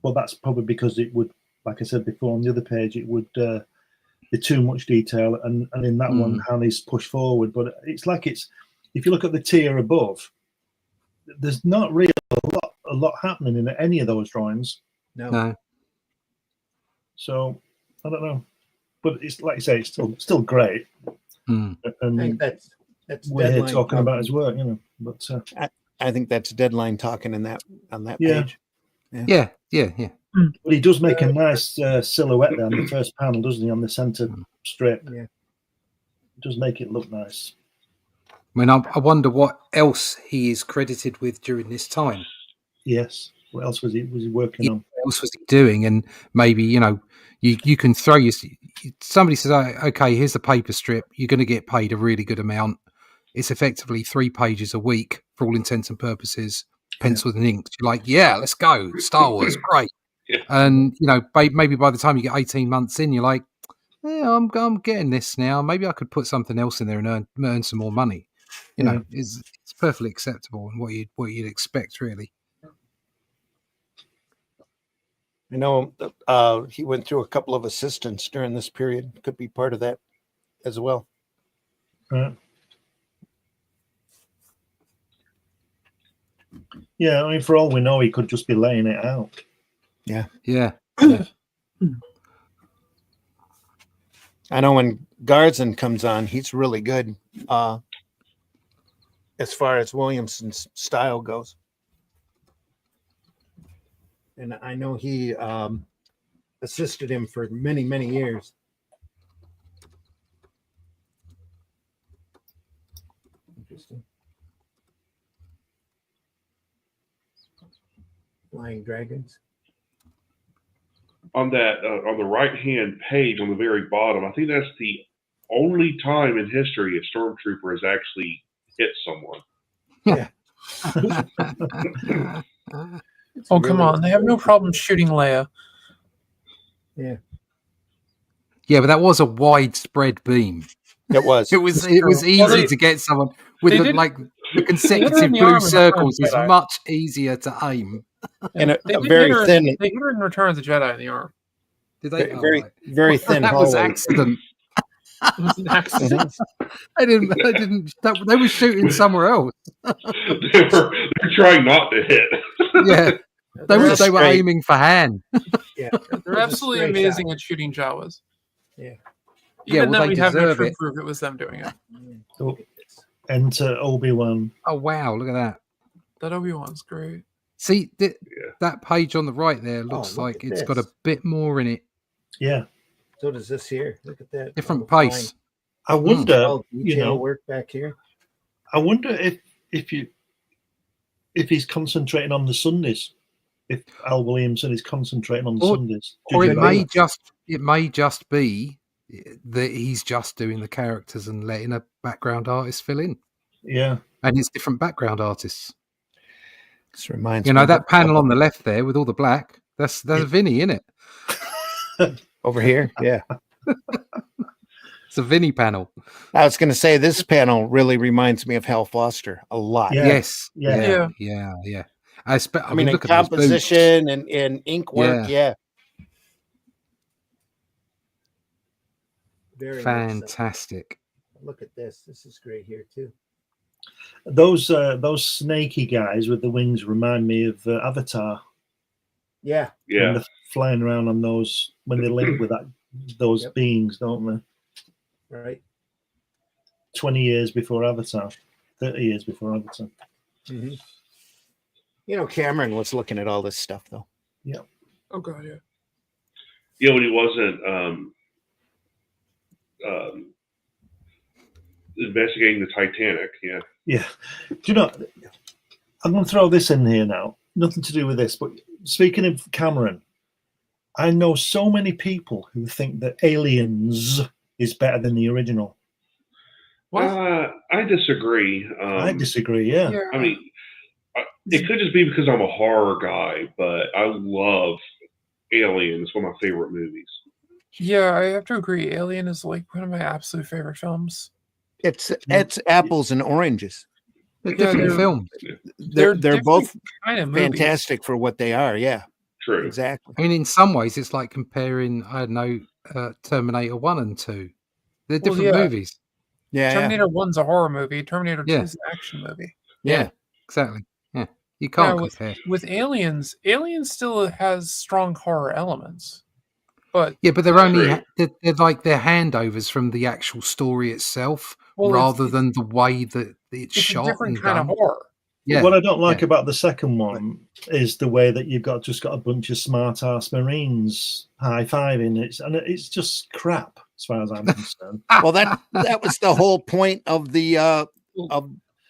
Well, that's probably because it would, like I said before, on the other page, it would be too much detail, and in that one, Hanny's pushed forward. But it's like if you look at the tier above, there's not really a lot happening in any of those drawings. No. So I don't know, but it's like you say, it's still great. I think that's we're here talking about his work, you know. But I think that's Deadline talking on that Yeah. page. Yeah. But he does make a nice silhouette there on the first panel, doesn't he? On the center strip. Yeah. It does make it look nice. I mean, I wonder what else he is credited with during this time. Yes. What else was he working on? What else was he doing? And maybe, you know, you can throw somebody says, oh, okay, here's the paper strip. You're going to get paid a really good amount. It's effectively 3 pages a week for all intents and purposes, pencils and inks. You're like, yeah, let's go. Star Wars, great. Yeah. And, you know, maybe by the time you get 18 months in, you're like, yeah, I'm getting this now. Maybe I could put something else in there and earn some more money. You know, it's perfectly acceptable and what you'd expect, really. I know he went through a couple of assistants during this period. Could be part of that as well. Yeah, I mean, for all we know, he could just be laying it out. Yeah. I know when Gardzin comes on, he's really good as far as Williamson's style goes. And I know he assisted him for many, many years. Interesting. Flying dragons. On that, on the right-hand page on the very bottom, I think that's the only time in history a stormtrooper has actually hit someone. Yeah. Oh, come on. They have no problem shooting Leia. Yeah. Yeah, but that was a widespread beam. It was. It was easy to get someone with the consecutive blue circles is much easier to aim. And a very thin. They hit her in Return of the Jedi in the arm. Did they? Very thin. That was accident. It was an accident. They didn't. They were shooting somewhere else. They're trying not to hit. Yeah. They were aiming for Han. Yeah. They're absolutely amazing at shooting Jawas. Yeah. Even though they we have no deserve true it. proof it was them doing it. Oh, enter Obi-Wan. Oh wow, look at that. That Obi-Wan's great. See that page on the right there looks look like at it's got a this. bit more in it. Yeah. So does this here. Look at that. Different little pace. I wonder, fine detail work back here. I wonder if he's concentrating on the Sundays. If Al Williamson is concentrating on the Sundays. Or it judging may just be that he's just doing the characters and letting a background artist fill in. Yeah. And it's different background artists. This reminds You me know, that panel on the left there with all the black, that's Vinny, isn't it? over here. Yeah. It's a Vinny panel. I was going to say this panel really reminds me of Hal Foster a lot. Yeah. Yes. Yeah. Yeah. I mean, in look at those boots. composition and ink work. Yeah. Very Fantastic. Look at this. This is great here too. Those snaky guys with the wings remind me of Avatar. Yeah. When they're flying around on those, when they link with those beings, don't they? Right. 20 years before Avatar, 30 years before Avatar. Mm-hmm. You know, Cameron was looking at all this stuff though. Yeah. Oh god, yeah. Yeah, when he wasn't investigating the Titanic. Yeah. Yeah. Do you know, I'm going to throw this in here now. Nothing to do with this, but speaking of Cameron, I know so many people who think that Aliens is better than the original. I disagree. I disagree, yeah. I mean, it could just be because I'm a horror guy, but I love Alien. It's one of my favorite movies. Yeah, I have to agree. Alien is like one of my absolute favorite films. It's apples and oranges. They're different films. They're both kind of fantastic for what they are. Yeah. True. Exactly. I mean, in some ways, it's like comparing, I don't know, Terminator 1 and 2. They're different movies. Yeah. Terminator 1's a horror movie. Terminator 2 Yeah. is an action movie. Yeah, exactly. Yeah. You can't compare. With Aliens still has strong horror elements. But they're only they're like they're handovers from the actual story itself, rather than the way that it's shot. A different and kind done. of horror. Yeah. What I don't like about the second one is the way that you've got a bunch of smart ass Marines high-fiving it, and it's just crap as far as I'm concerned. Well, that was the whole point of the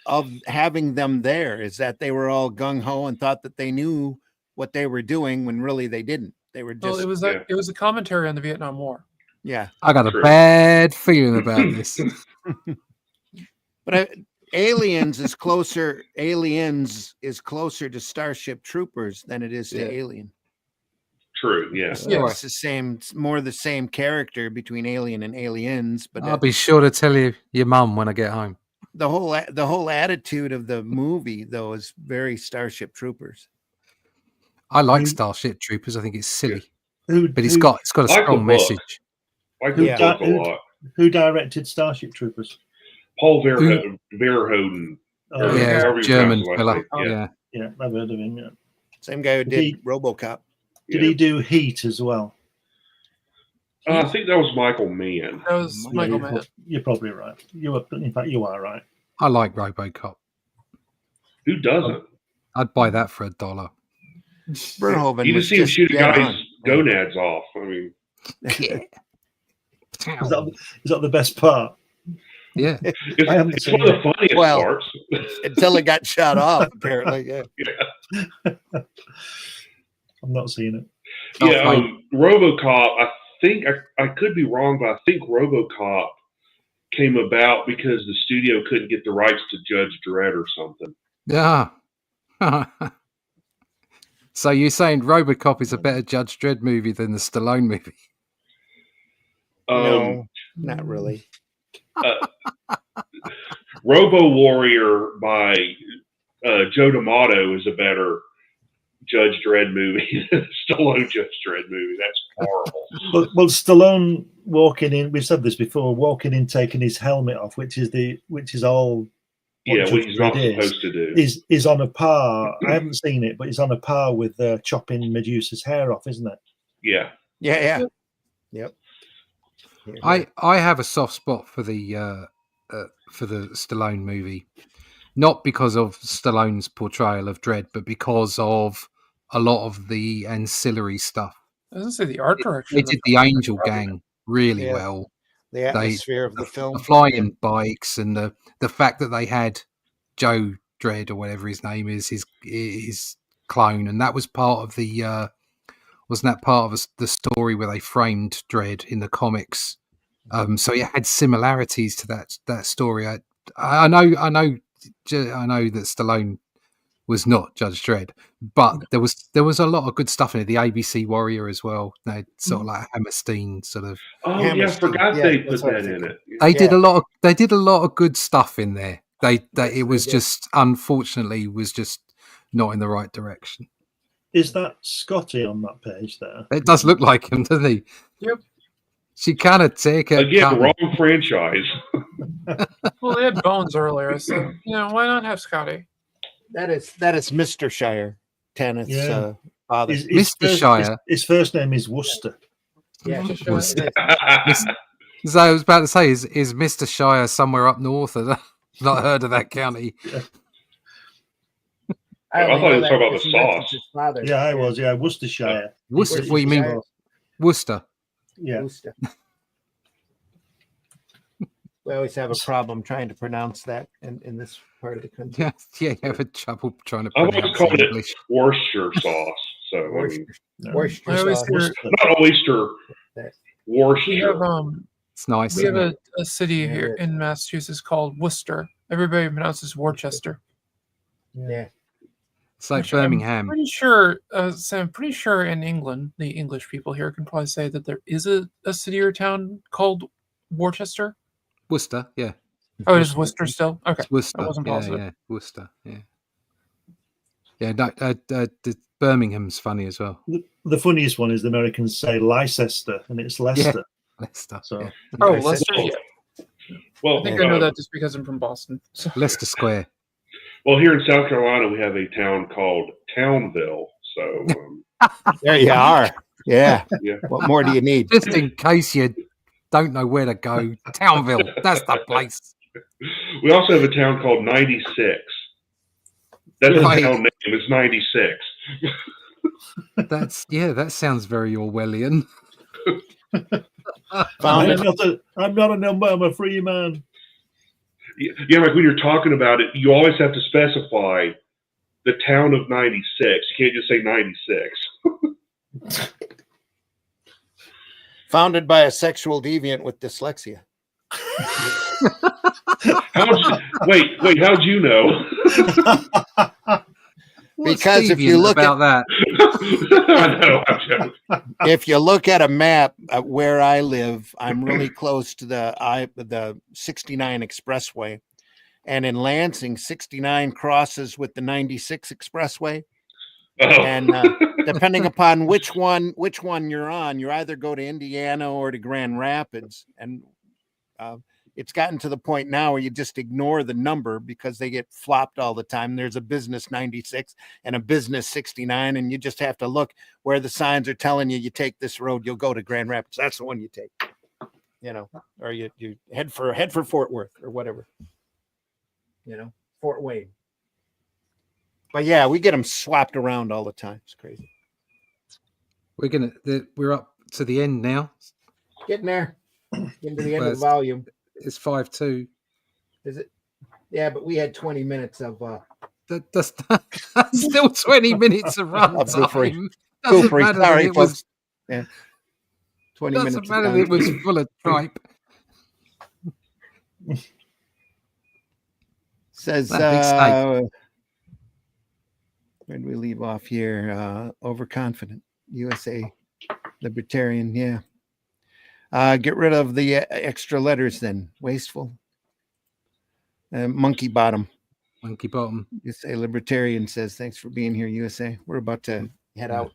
of having them there, is that they were all gung-ho and thought that they knew what they were doing when really they didn't. They were just it was a commentary on the Vietnam War. Yeah. I got a bad feeling about this. But Aliens is closer to Starship Troopers than it is to Alien. True, yeah. It's the same, more the same character between Alien and Aliens, but I'll be sure to tell your mum when I get home. The whole attitude of the movie though is very Starship Troopers. I like Starship Troopers. I think it's silly, but it's got a like strong message. I like the book a lot. Who directed Starship Troopers? Paul Verhoeven. German fella. Yeah, I've heard of him. Yeah, same guy who did RoboCop. Did he do Heat as well? I think that was Michael Mann. That was Michael Mann. You're probably right. In fact, you are right. I like RoboCop. Who doesn't? I'd buy that for $1. Verhoeven. You just see him shoot a guy's gonads off. I mean, is that the best part? Yeah, it's one of the funniest parts. Until it got shot off, apparently. Yeah. I'm not seeing it. Yeah, RoboCop. I think I could be wrong, but I think RoboCop came about because the studio couldn't get the rights to Judge Dredd or something. Yeah. So you're saying RoboCop is a better Judge Dredd movie than the Stallone movie? No, not really. Robo Warrior by Joe D'Amato is a better Judge Dredd movie than the Stallone Judge Dredd movie. That's horrible. Well, Stallone walking in, we've said this before, walking in, taking his helmet off, which is all. What he's not supposed to do is on a par. I haven't seen it, but he's on a par with chopping Medusa's hair off, isn't it? Yeah. Yep. I have a soft spot for the Stallone movie, not because of Stallone's portrayal of Dredd, but because of a lot of the ancillary stuff. I was gonna say the art direction. They did the Angel Gang really well. The atmosphere of the film, the flying bikes, and the fact that they had Joe Dredd or whatever his name is, his clone, and that was part of the wasn't that part of the story where they framed Dredd in the comics? So it had similarities to that story. I know that Stallone was not Judge Dredd, but there was a lot of good stuff in it. The ABC Warrior as well. They had sort of like Hammerstein sort of. Oh yeah, I forgot they put that in it. They did a lot of good stuff in there. It was just unfortunately was just not in the right direction. Is that Scotty on that page there? It does look like him, doesn't he? Yep. She kind of take it again. Wrong franchise. Well, they had Bones earlier, so why not have Scotty? That is Mr. Shire, Tennant's father. Mr. Shire. His first name is Worcester. Yeah, Worcester. So I was about to say, is Mr. Shire somewhere up north? I've not heard of that county. Yeah. I thought you were talking about the sauce. Yeah, I was. Yeah, Worcestershire. Worcester. What do you mean? Worcester. Yeah. Worcester. We always have a problem trying to pronounce that in this part of the country. Yeah, you have a trouble trying to I've pronounce always called English. it Worcestershire sauce. So Worcester sauce. Not oyster. Worcestershire. It's nice. We have a city here in Massachusetts called Worcester. Everybody pronounces Worcester. Yeah. It's like Birmingham. I'm pretty sure. So I'm pretty sure in England, the English people here can probably say that there is a city or town called Worcester. Worcester, yeah. Oh, it is Worcester still? Okay. It's Worcester. I wasn't positive. Yeah, Worcester, yeah. Yeah, the Birmingham's funny as well. The funniest one is the Americans say Leicester, and it's Leicester. Yeah, Leicester. So, Leicester, yeah. Well, I think I know that just because I'm from Boston. So. Leicester Square. Well, here in South Carolina, we have a town called Townville. So there you are. Yeah. What more do you need? Just in case you don't know where to go, Townville. That's the place. We also have a town called 96. That's the town name. It's 96. That sounds very Orwellian. I'm not a number. I'm a free man. Yeah, like when you're talking about it, you always have to specify the town of 96. You can't just say 96. Founded by a sexual deviant with dyslexia. Wait, how'd you know? Because if you look about that, I know, I'm joking. If you look at a map where I live, I'm really close to the 69 expressway, and in Lansing, 69 crosses with the 96 expressway. Oh. And depending upon which one you're on, you either go to Indiana or to Grand Rapids, and it's gotten to the point now where you just ignore the number because they get flopped all the time. There's a business 96 and a business 69, and you just have to look where the signs are telling you take this road, you'll go to Grand Rapids. That's the one you take, or you head for Fort Worth or whatever, Fort Wayne. But yeah, we get them swapped around all the time. It's crazy. We're up to the end now. Getting there. Getting to the end of the volume. It's 5-2. Is it? Yeah, but we had 20 minutes of that's still 20 minutes of run time. Sorry, folks. Yeah. 20 minutes. Doesn't matter. It was full of tripe. Says where did we leave off here? Overconfident. USA Libertarian, yeah. Get rid of the extra letters then. Wasteful. Monkey bottom. Monkey bottom. USA Libertarian says, thanks for being here, USA. We're about to head out.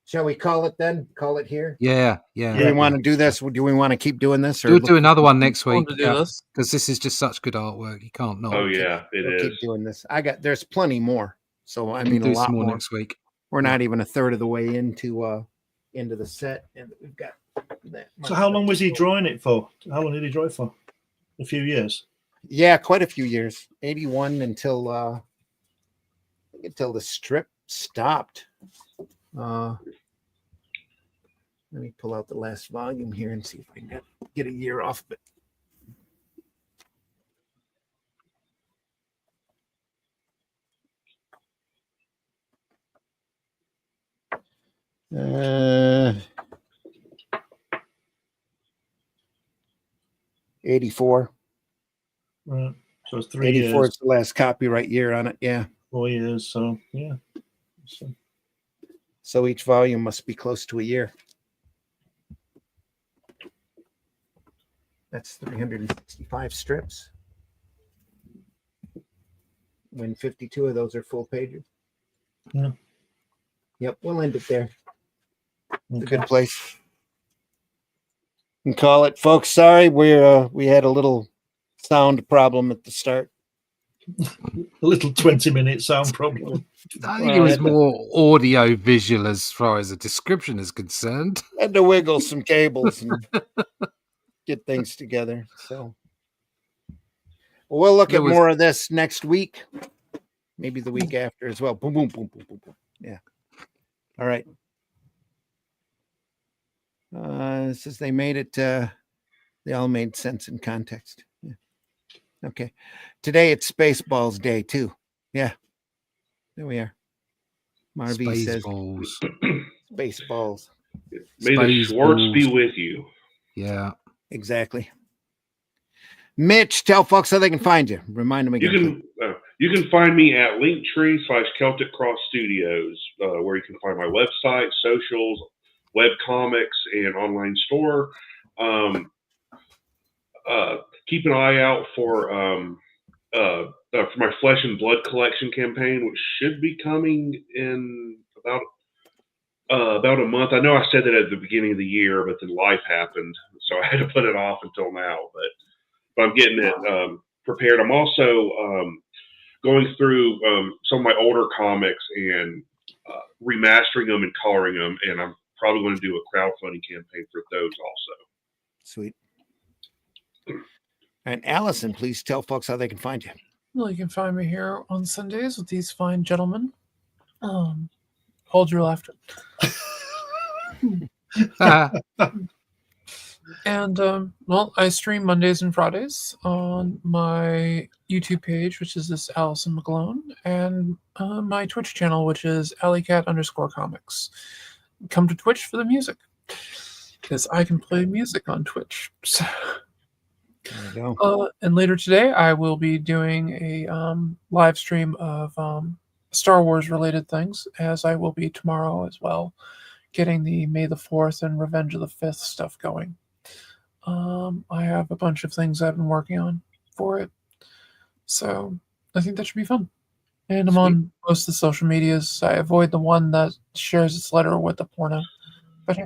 Shall we call it then? Call it here? Yeah. Do we want to do this? Do we want to keep doing this? We'll do another one next week. Because this is just such good artwork. You can't not. Oh, yeah, it is. Keep doing this. There's plenty more. So, I mean, we'll a lot more more next week. We're not even a third of the way into the set, and we've got that. So how long was he drawing it for? How long did he draw it for? A few years. Yeah, quite a few years. 81 until the strip stopped. Let me pull out the last volume here and see if I can get a year off of it. Uh, 84. Right. So it's 3 84 years. is the last copyright year on it. Yeah. 4 years. So yeah. So each volume must be close to a year. That's 365 strips. When 52 of those are full pages. Yeah. Yep, we'll end it there. It's Okay. a good place. And call it, folks. Sorry, we had a little sound problem at the start. A little 20-minute sound problem. I think it was more audio visual as far as the description is concerned. Had to wiggle some cables and get things together. So we'll look at more of this next week, maybe the week after as well. Boom, boom, boom, boom, boom, boom. Yeah. All right. It says they made it. They all made sense in context. Yeah. Okay. Today it's Spaceballs Day too. Yeah. There we are. Marvy says Spaceballs. May the Schwartz be with you. Yeah. Exactly. Mitch, tell folks how they can find you. Remind them again. You can find me at Linktree/Celtic Cross Studios, where you can find my website, socials, web comics, and online store. Keep an eye out for my Flesh and Blood collection campaign, which should be coming in about a month. I know I said that at the beginning of the year, but then life happened, so I had to put it off until now. But I'm getting it prepared. I'm also going through some of my older comics and remastering them and coloring them, and I'm probably going to do a crowdfunding campaign for those also. Sweet. And Allison, please tell folks how they can find you. Well, you can find me here on Sundays with these fine gentlemen. Hold your laughter. And, well, I stream Mondays and Fridays on my YouTube page, which is this Allison McGlone, and my Twitch channel, which is alleycat_comics. Come to Twitch for the music, because I can play music on Twitch. So, there you go. and later today, I will be doing a live stream of Star Wars related things, as I will be tomorrow as well, getting the May the 4th and Revenge of the 5th stuff going. I have a bunch of things I've been working on for it, so I think that should be fun. And I'm on most of the social medias. I avoid the one that shares its letter with the porno. But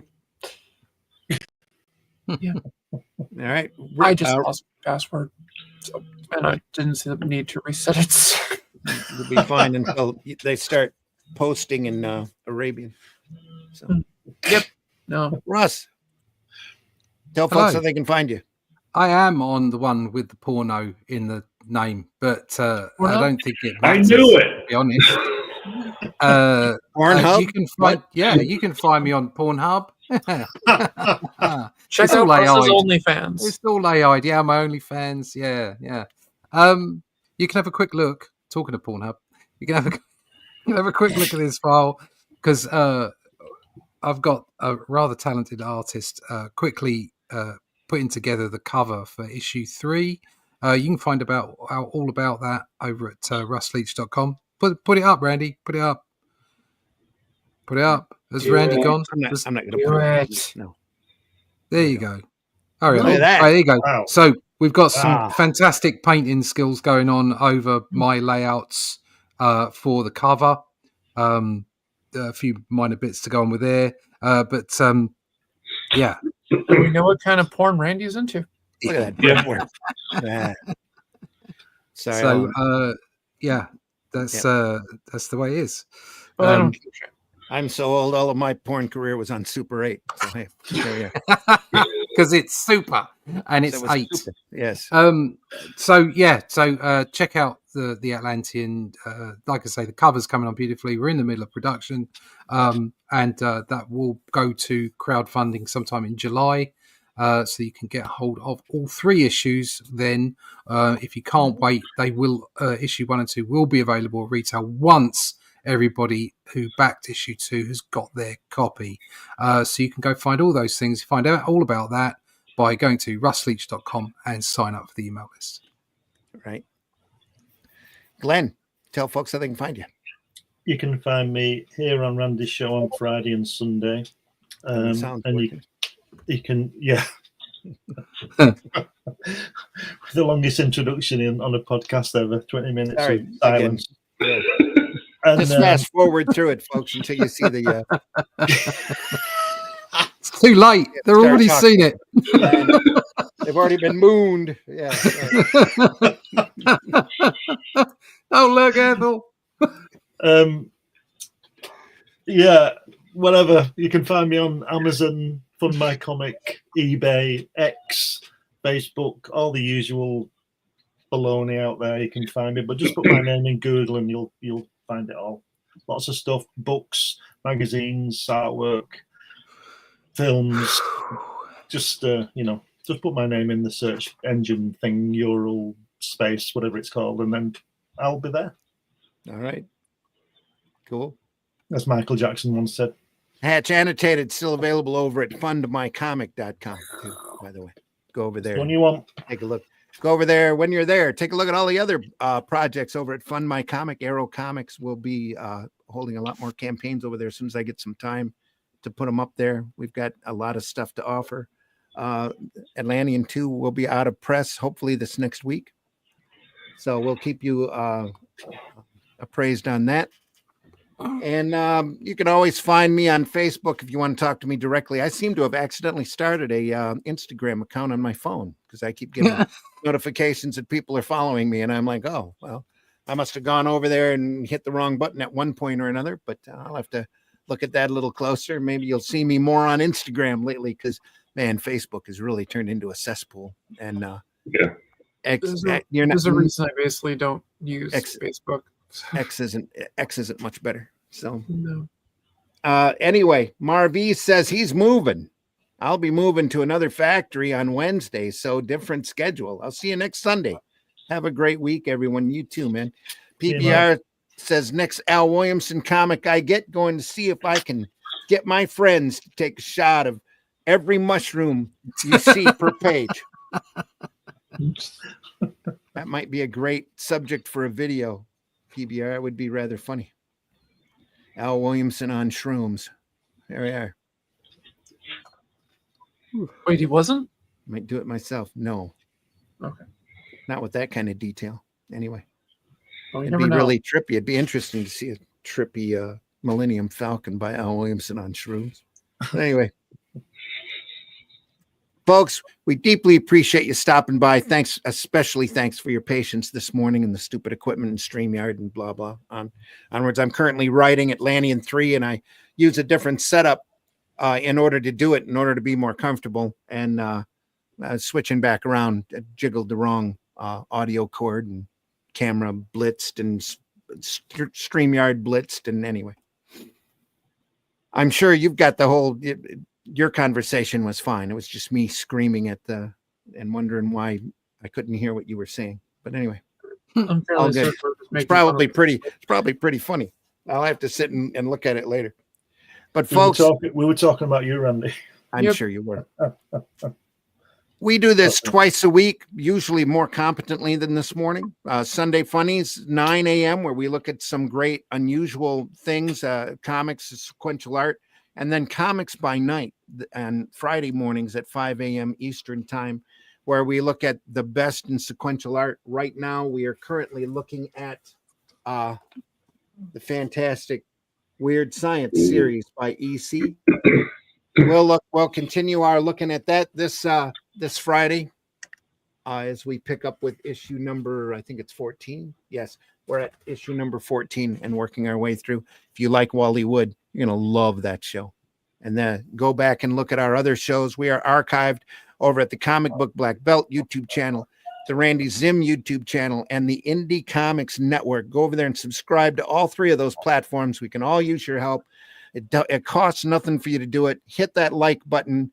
yeah. All right. I just lost my password, and I didn't see the need to reset it. You'll be fine until they start posting in Arabian. So. Yep. No. Russ, tell folks how they can find you. I am on the one with the porno in the name, but I don't think it matters, I knew it. to be honest. Pornhub? You can find me on Pornhub. Check out Russ's OnlyFans. It's all AI. Yeah, my OnlyFans. Yeah. You can have a quick look. Talking of Pornhub, you can have a quick look at this file, because I've got a rather talented artist quickly putting together the cover for issue 3. You can find all about that over at russleach.com. Put it up, Randy. Put it up. Has Randy gone? I'm not going to put it. No. There you go. All right. Look at that. There you go. Wow. So we've got some fantastic painting skills going on over my layouts for the cover. A few minor bits to go on with there. But yeah. We know what kind of porn Randy's into. Look at that. Yeah. Sorry. So yeah, that's the way it is. Well, I don't give a shit. I'm so old. All of my porn career was on Super 8. So hey, there you are. Because it's super and it's So it was 8. Super. Yes. So check out the Atlantean. Like I say, the cover's coming on beautifully. We're in the middle of production, and that will go to crowdfunding sometime in July. So you can get hold of all 3 issues. Then, if you can't wait, they will issue 1 and 2 will be available at retail once everybody who backed issue 2 has got their copy. So you can go find all those things, find out all about that by going to russleach.com and sign up for the email list. Right. Glenn, tell folks how they can find you. You can find me here on Randy's show on Friday and Sunday. And you can, yeah. With the longest introduction on a podcast ever, 20 minutes of silence. Yeah. Just fast forward through it, folks, until you see the. It's too late. They've already seen it. They've already been mooned. Yeah. Oh, look, Ethel. Yeah, whatever. You can find me on Amazon, Funn My Comic, eBay, X, Facebook, all the usual baloney out there. You can find me, but just put my name in Google and you'll find it all. Lots of stuff, books, magazines, artwork, films. Just just put my name in the search engine thing, Ural space, whatever it's called, and then I'll be there. All right. Cool. As Michael Jackson once said. Hatch Annotated still available over at fundmycomic.com too, by the way. Go over there. When you want. Take a look. Go over there when you're there. Take a look at all the other projects over at Funn My Comic. Arrow Comics will be holding a lot more campaigns over there as soon as I get some time to put them up there. We've got a lot of stuff to offer. Atlantean 2 will be out of press hopefully this next week. So we'll keep you appraised on that. And you can always find me on Facebook if you want to talk to me directly. I seem to have accidentally started a Instagram account on my phone because I keep getting notifications that people are following me. And I'm like, oh, well, I must have gone over there and hit the wrong button at one point or another. But I'll have to look at that a little closer. Maybe you'll see me more on Instagram lately because, man, Facebook has really turned into a cesspool. And there's a reason I basically don't use Facebook. X isn't much better. So no. Anyway, Marv says he's moving. I'll be moving to another factory on Wednesday, so different schedule. I'll see you next Sunday. Have a great week, everyone. You too, man. PBR says next Al Williamson comic I get, going to see if I can get my friends to take a shot of every mushroom you see per page. That might be a great subject for a video. PBR, it would be rather funny. Al Williamson on shrooms. There we are. Wait, he wasn't? Might do it myself. No. Okay. Not with that kind of detail. Anyway. Well, it'd be really trippy. It'd be interesting to see a trippy Millennium Falcon by Al Williamson on shrooms. Anyway. Folks, we deeply appreciate you stopping by. Thanks, especially thanks for your patience this morning and the stupid equipment and StreamYard and blah, blah. Onwards, I'm currently writing Atlantean 3, and I use a different setup in order to do it, in order to be more comfortable. And switching back around, jiggled the wrong audio cord, and camera blitzed, and StreamYard blitzed. And anyway, I'm sure you've got the whole... Your conversation was fine. It was just me screaming and wondering why I couldn't hear what you were saying. But anyway, all good. It's probably pretty funny. I'll have to sit and look at it later. But folks, we were talking about you, Randy. I'm sure you were. We do this twice a week, usually more competently than this morning. Sunday Funnies, 9 a.m., where we look at some great, unusual things, comics, sequential art. And then Comics by Night on Friday mornings at 5 a.m. Eastern time, where we look at the best in sequential art. Right now, we are currently looking at the fantastic Weird Science series by EC. We'll continue our looking at that this Friday as we pick up with issue number, I think it's 14. Yes, We're at issue number 14 and working our way through. If you like Wally Wood, you're going to love that show. And then go back and look at our other shows. We are archived over at the Comic Book Black Belt YouTube channel, the Randy Zim YouTube channel, and the Indie Comics Network. Go over there and subscribe to all three of those platforms. We can all use your help. It costs nothing for you to do it. Hit that like button.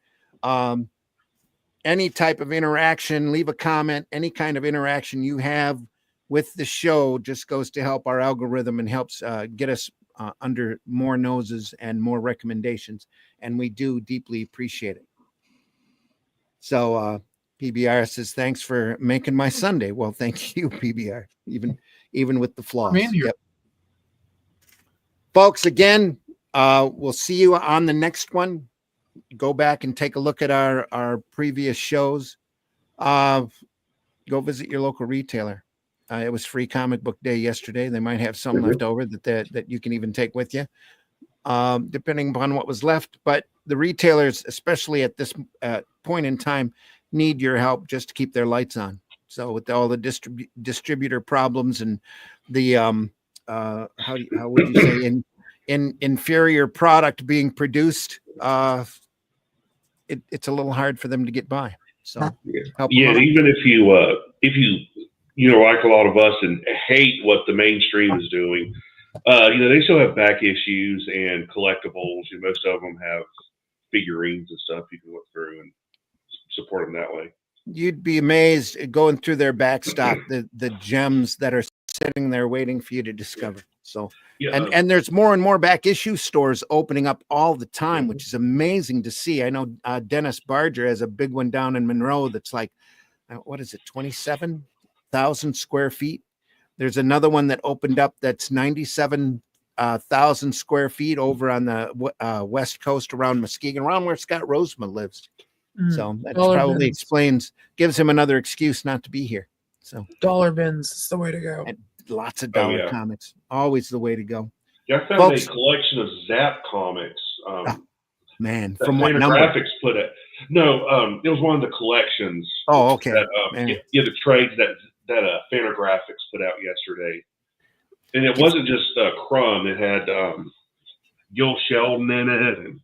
Any type of interaction, leave a comment. Any kind of interaction you have with the show just goes to help our algorithm and helps get us under more noses and more recommendations. And we do deeply appreciate it. So PBR says, thanks for making my Sunday. Well, thank you, PBR, even with the flaws. Yep. Folks, again, we'll see you on the next one. Go back and take a look at our previous shows. Go visit your local retailer. It was Free Comic Book Day yesterday. They might have some left over that you can even take with you, depending upon what was left. But the retailers, especially at this point in time, need your help just to keep their lights on. So with all the distributor problems and the how would you say in inferior product being produced, it's a little hard for them to get by. So help even if you know, like a lot of us and hate what the mainstream is doing, they still have back issues and collectibles, and most of them have figurines and stuff you can look through and support them that way. You'd be amazed going through their back stock, the gems that are sitting there waiting for you to discover. So and there's more and more back issue stores opening up all the time, which is amazing to see. I know Dennis Barger has a big one down in Monroe that's like, what is it, 27,000 square feet. There's another one that opened up that's 97,000 square feet over on the west coast around Muskegon, around where Scott Rosema lives. So that probably gives him another excuse not to be here. So dollar bins is the way to go. And lots of dollar comics, always the way to go. Yeah, I found a collection of Zap comics. Man, that from what number? Fantagraphics put it. No, it was one of the collections. Oh, okay. That, the trades that Fantagraphics put out yesterday, and it wasn't just Crumb. It had Gil Sheldon in it, and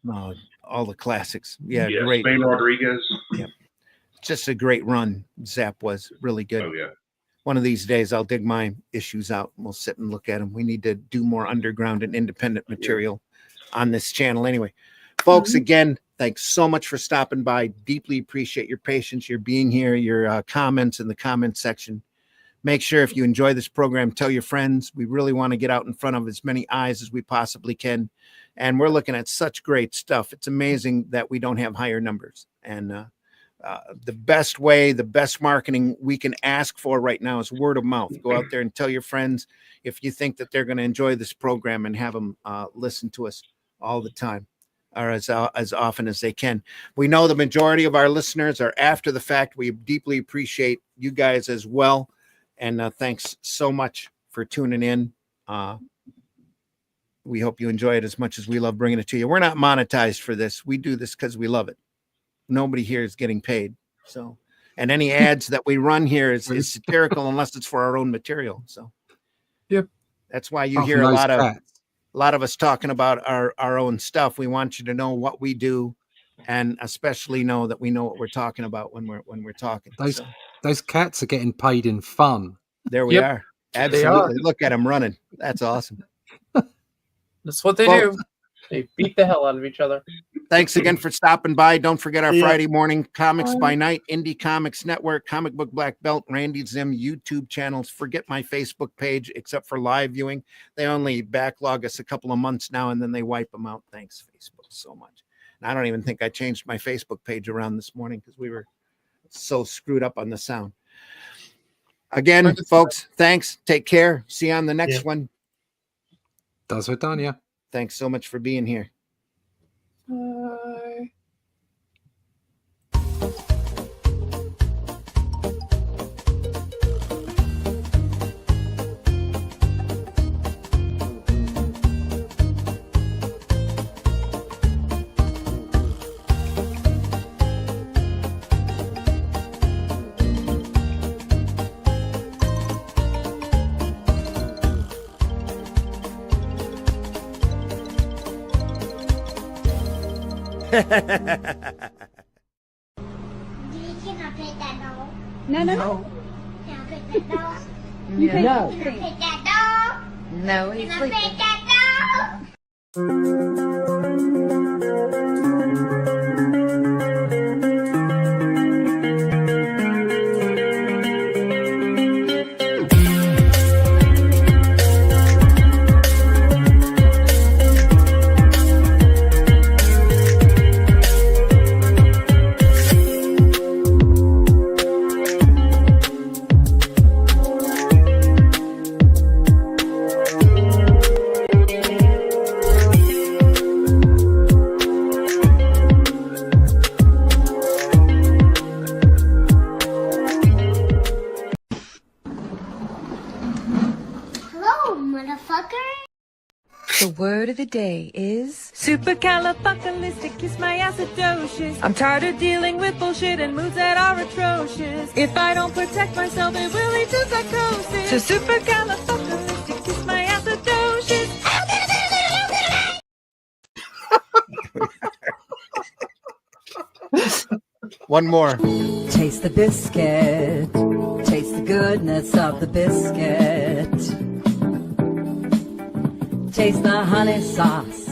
all the classics. Yeah, yes, great. Spain Rodriguez. Yeah, just a great run. Zap was really good. Oh yeah. One of these days, I'll dig my issues out and we'll sit and look at them. We need to do more underground and independent material on this channel. Anyway, folks, again, thanks so much for stopping by. Deeply appreciate your patience, your being here, your comments in the comment section. Make sure if you enjoy this program, tell your friends. We really want to get out in front of as many eyes as we possibly can. And we're looking at such great stuff. It's amazing that we don't have higher numbers. And the best way, the best marketing we can ask for right now is word of mouth. Go out there and tell your friends if you think that they're going to enjoy this program, and have them listen to us all the time, or as often as they can. We know the majority of our listeners are after the fact. We deeply appreciate you guys as well. And thanks so much for tuning in. We hope you enjoy it as much as we love bringing it to you. We're not monetized for this. We do this because we love it. Nobody here is getting paid. So, and any ads that we run here is satirical unless it's for our own material. So, that's why you hear a lot of us talking about our own stuff. We want you to know what we do, and especially know that we know what we're talking about when we're talking. Those cats are getting paid in fun. There we are. Absolutely. Look at them running. That's awesome. That's what they do. They beat the hell out of each other. Thanks again for stopping by. Don't forget our Friday morning Comics by Night, Indie Comics Network, Comic Book Black Belt, Randy Zim YouTube channels. Forget my Facebook page, except for live viewing. They only backlog us a couple of months now, and then they wipe them out. Thanks, Facebook, so much. And I don't even think I changed my Facebook page around this morning because we were so screwed up on the sound. Again, folks, thanks. Take care. See you on the next one. Das wird dann, ja. Thanks so much for being here. Bye. Can I pet that dog? No. Can I pet that dog? No. Can I pet that dog? No, he's Can I sleeping. pet that dog? Hello, motherfucker. The word of the day is supercalifragilisticexpialidocious. I'm tired of dealing with bullshit and moods that are atrocious. If I don't protect myself, it will lead to psychosis. So supercalifragilisticexpialidocious. One more. Taste the biscuit. Taste the goodness of the biscuit. Taste the honey sauce.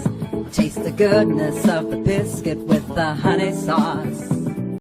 Taste the goodness of the biscuit with the honey sauce.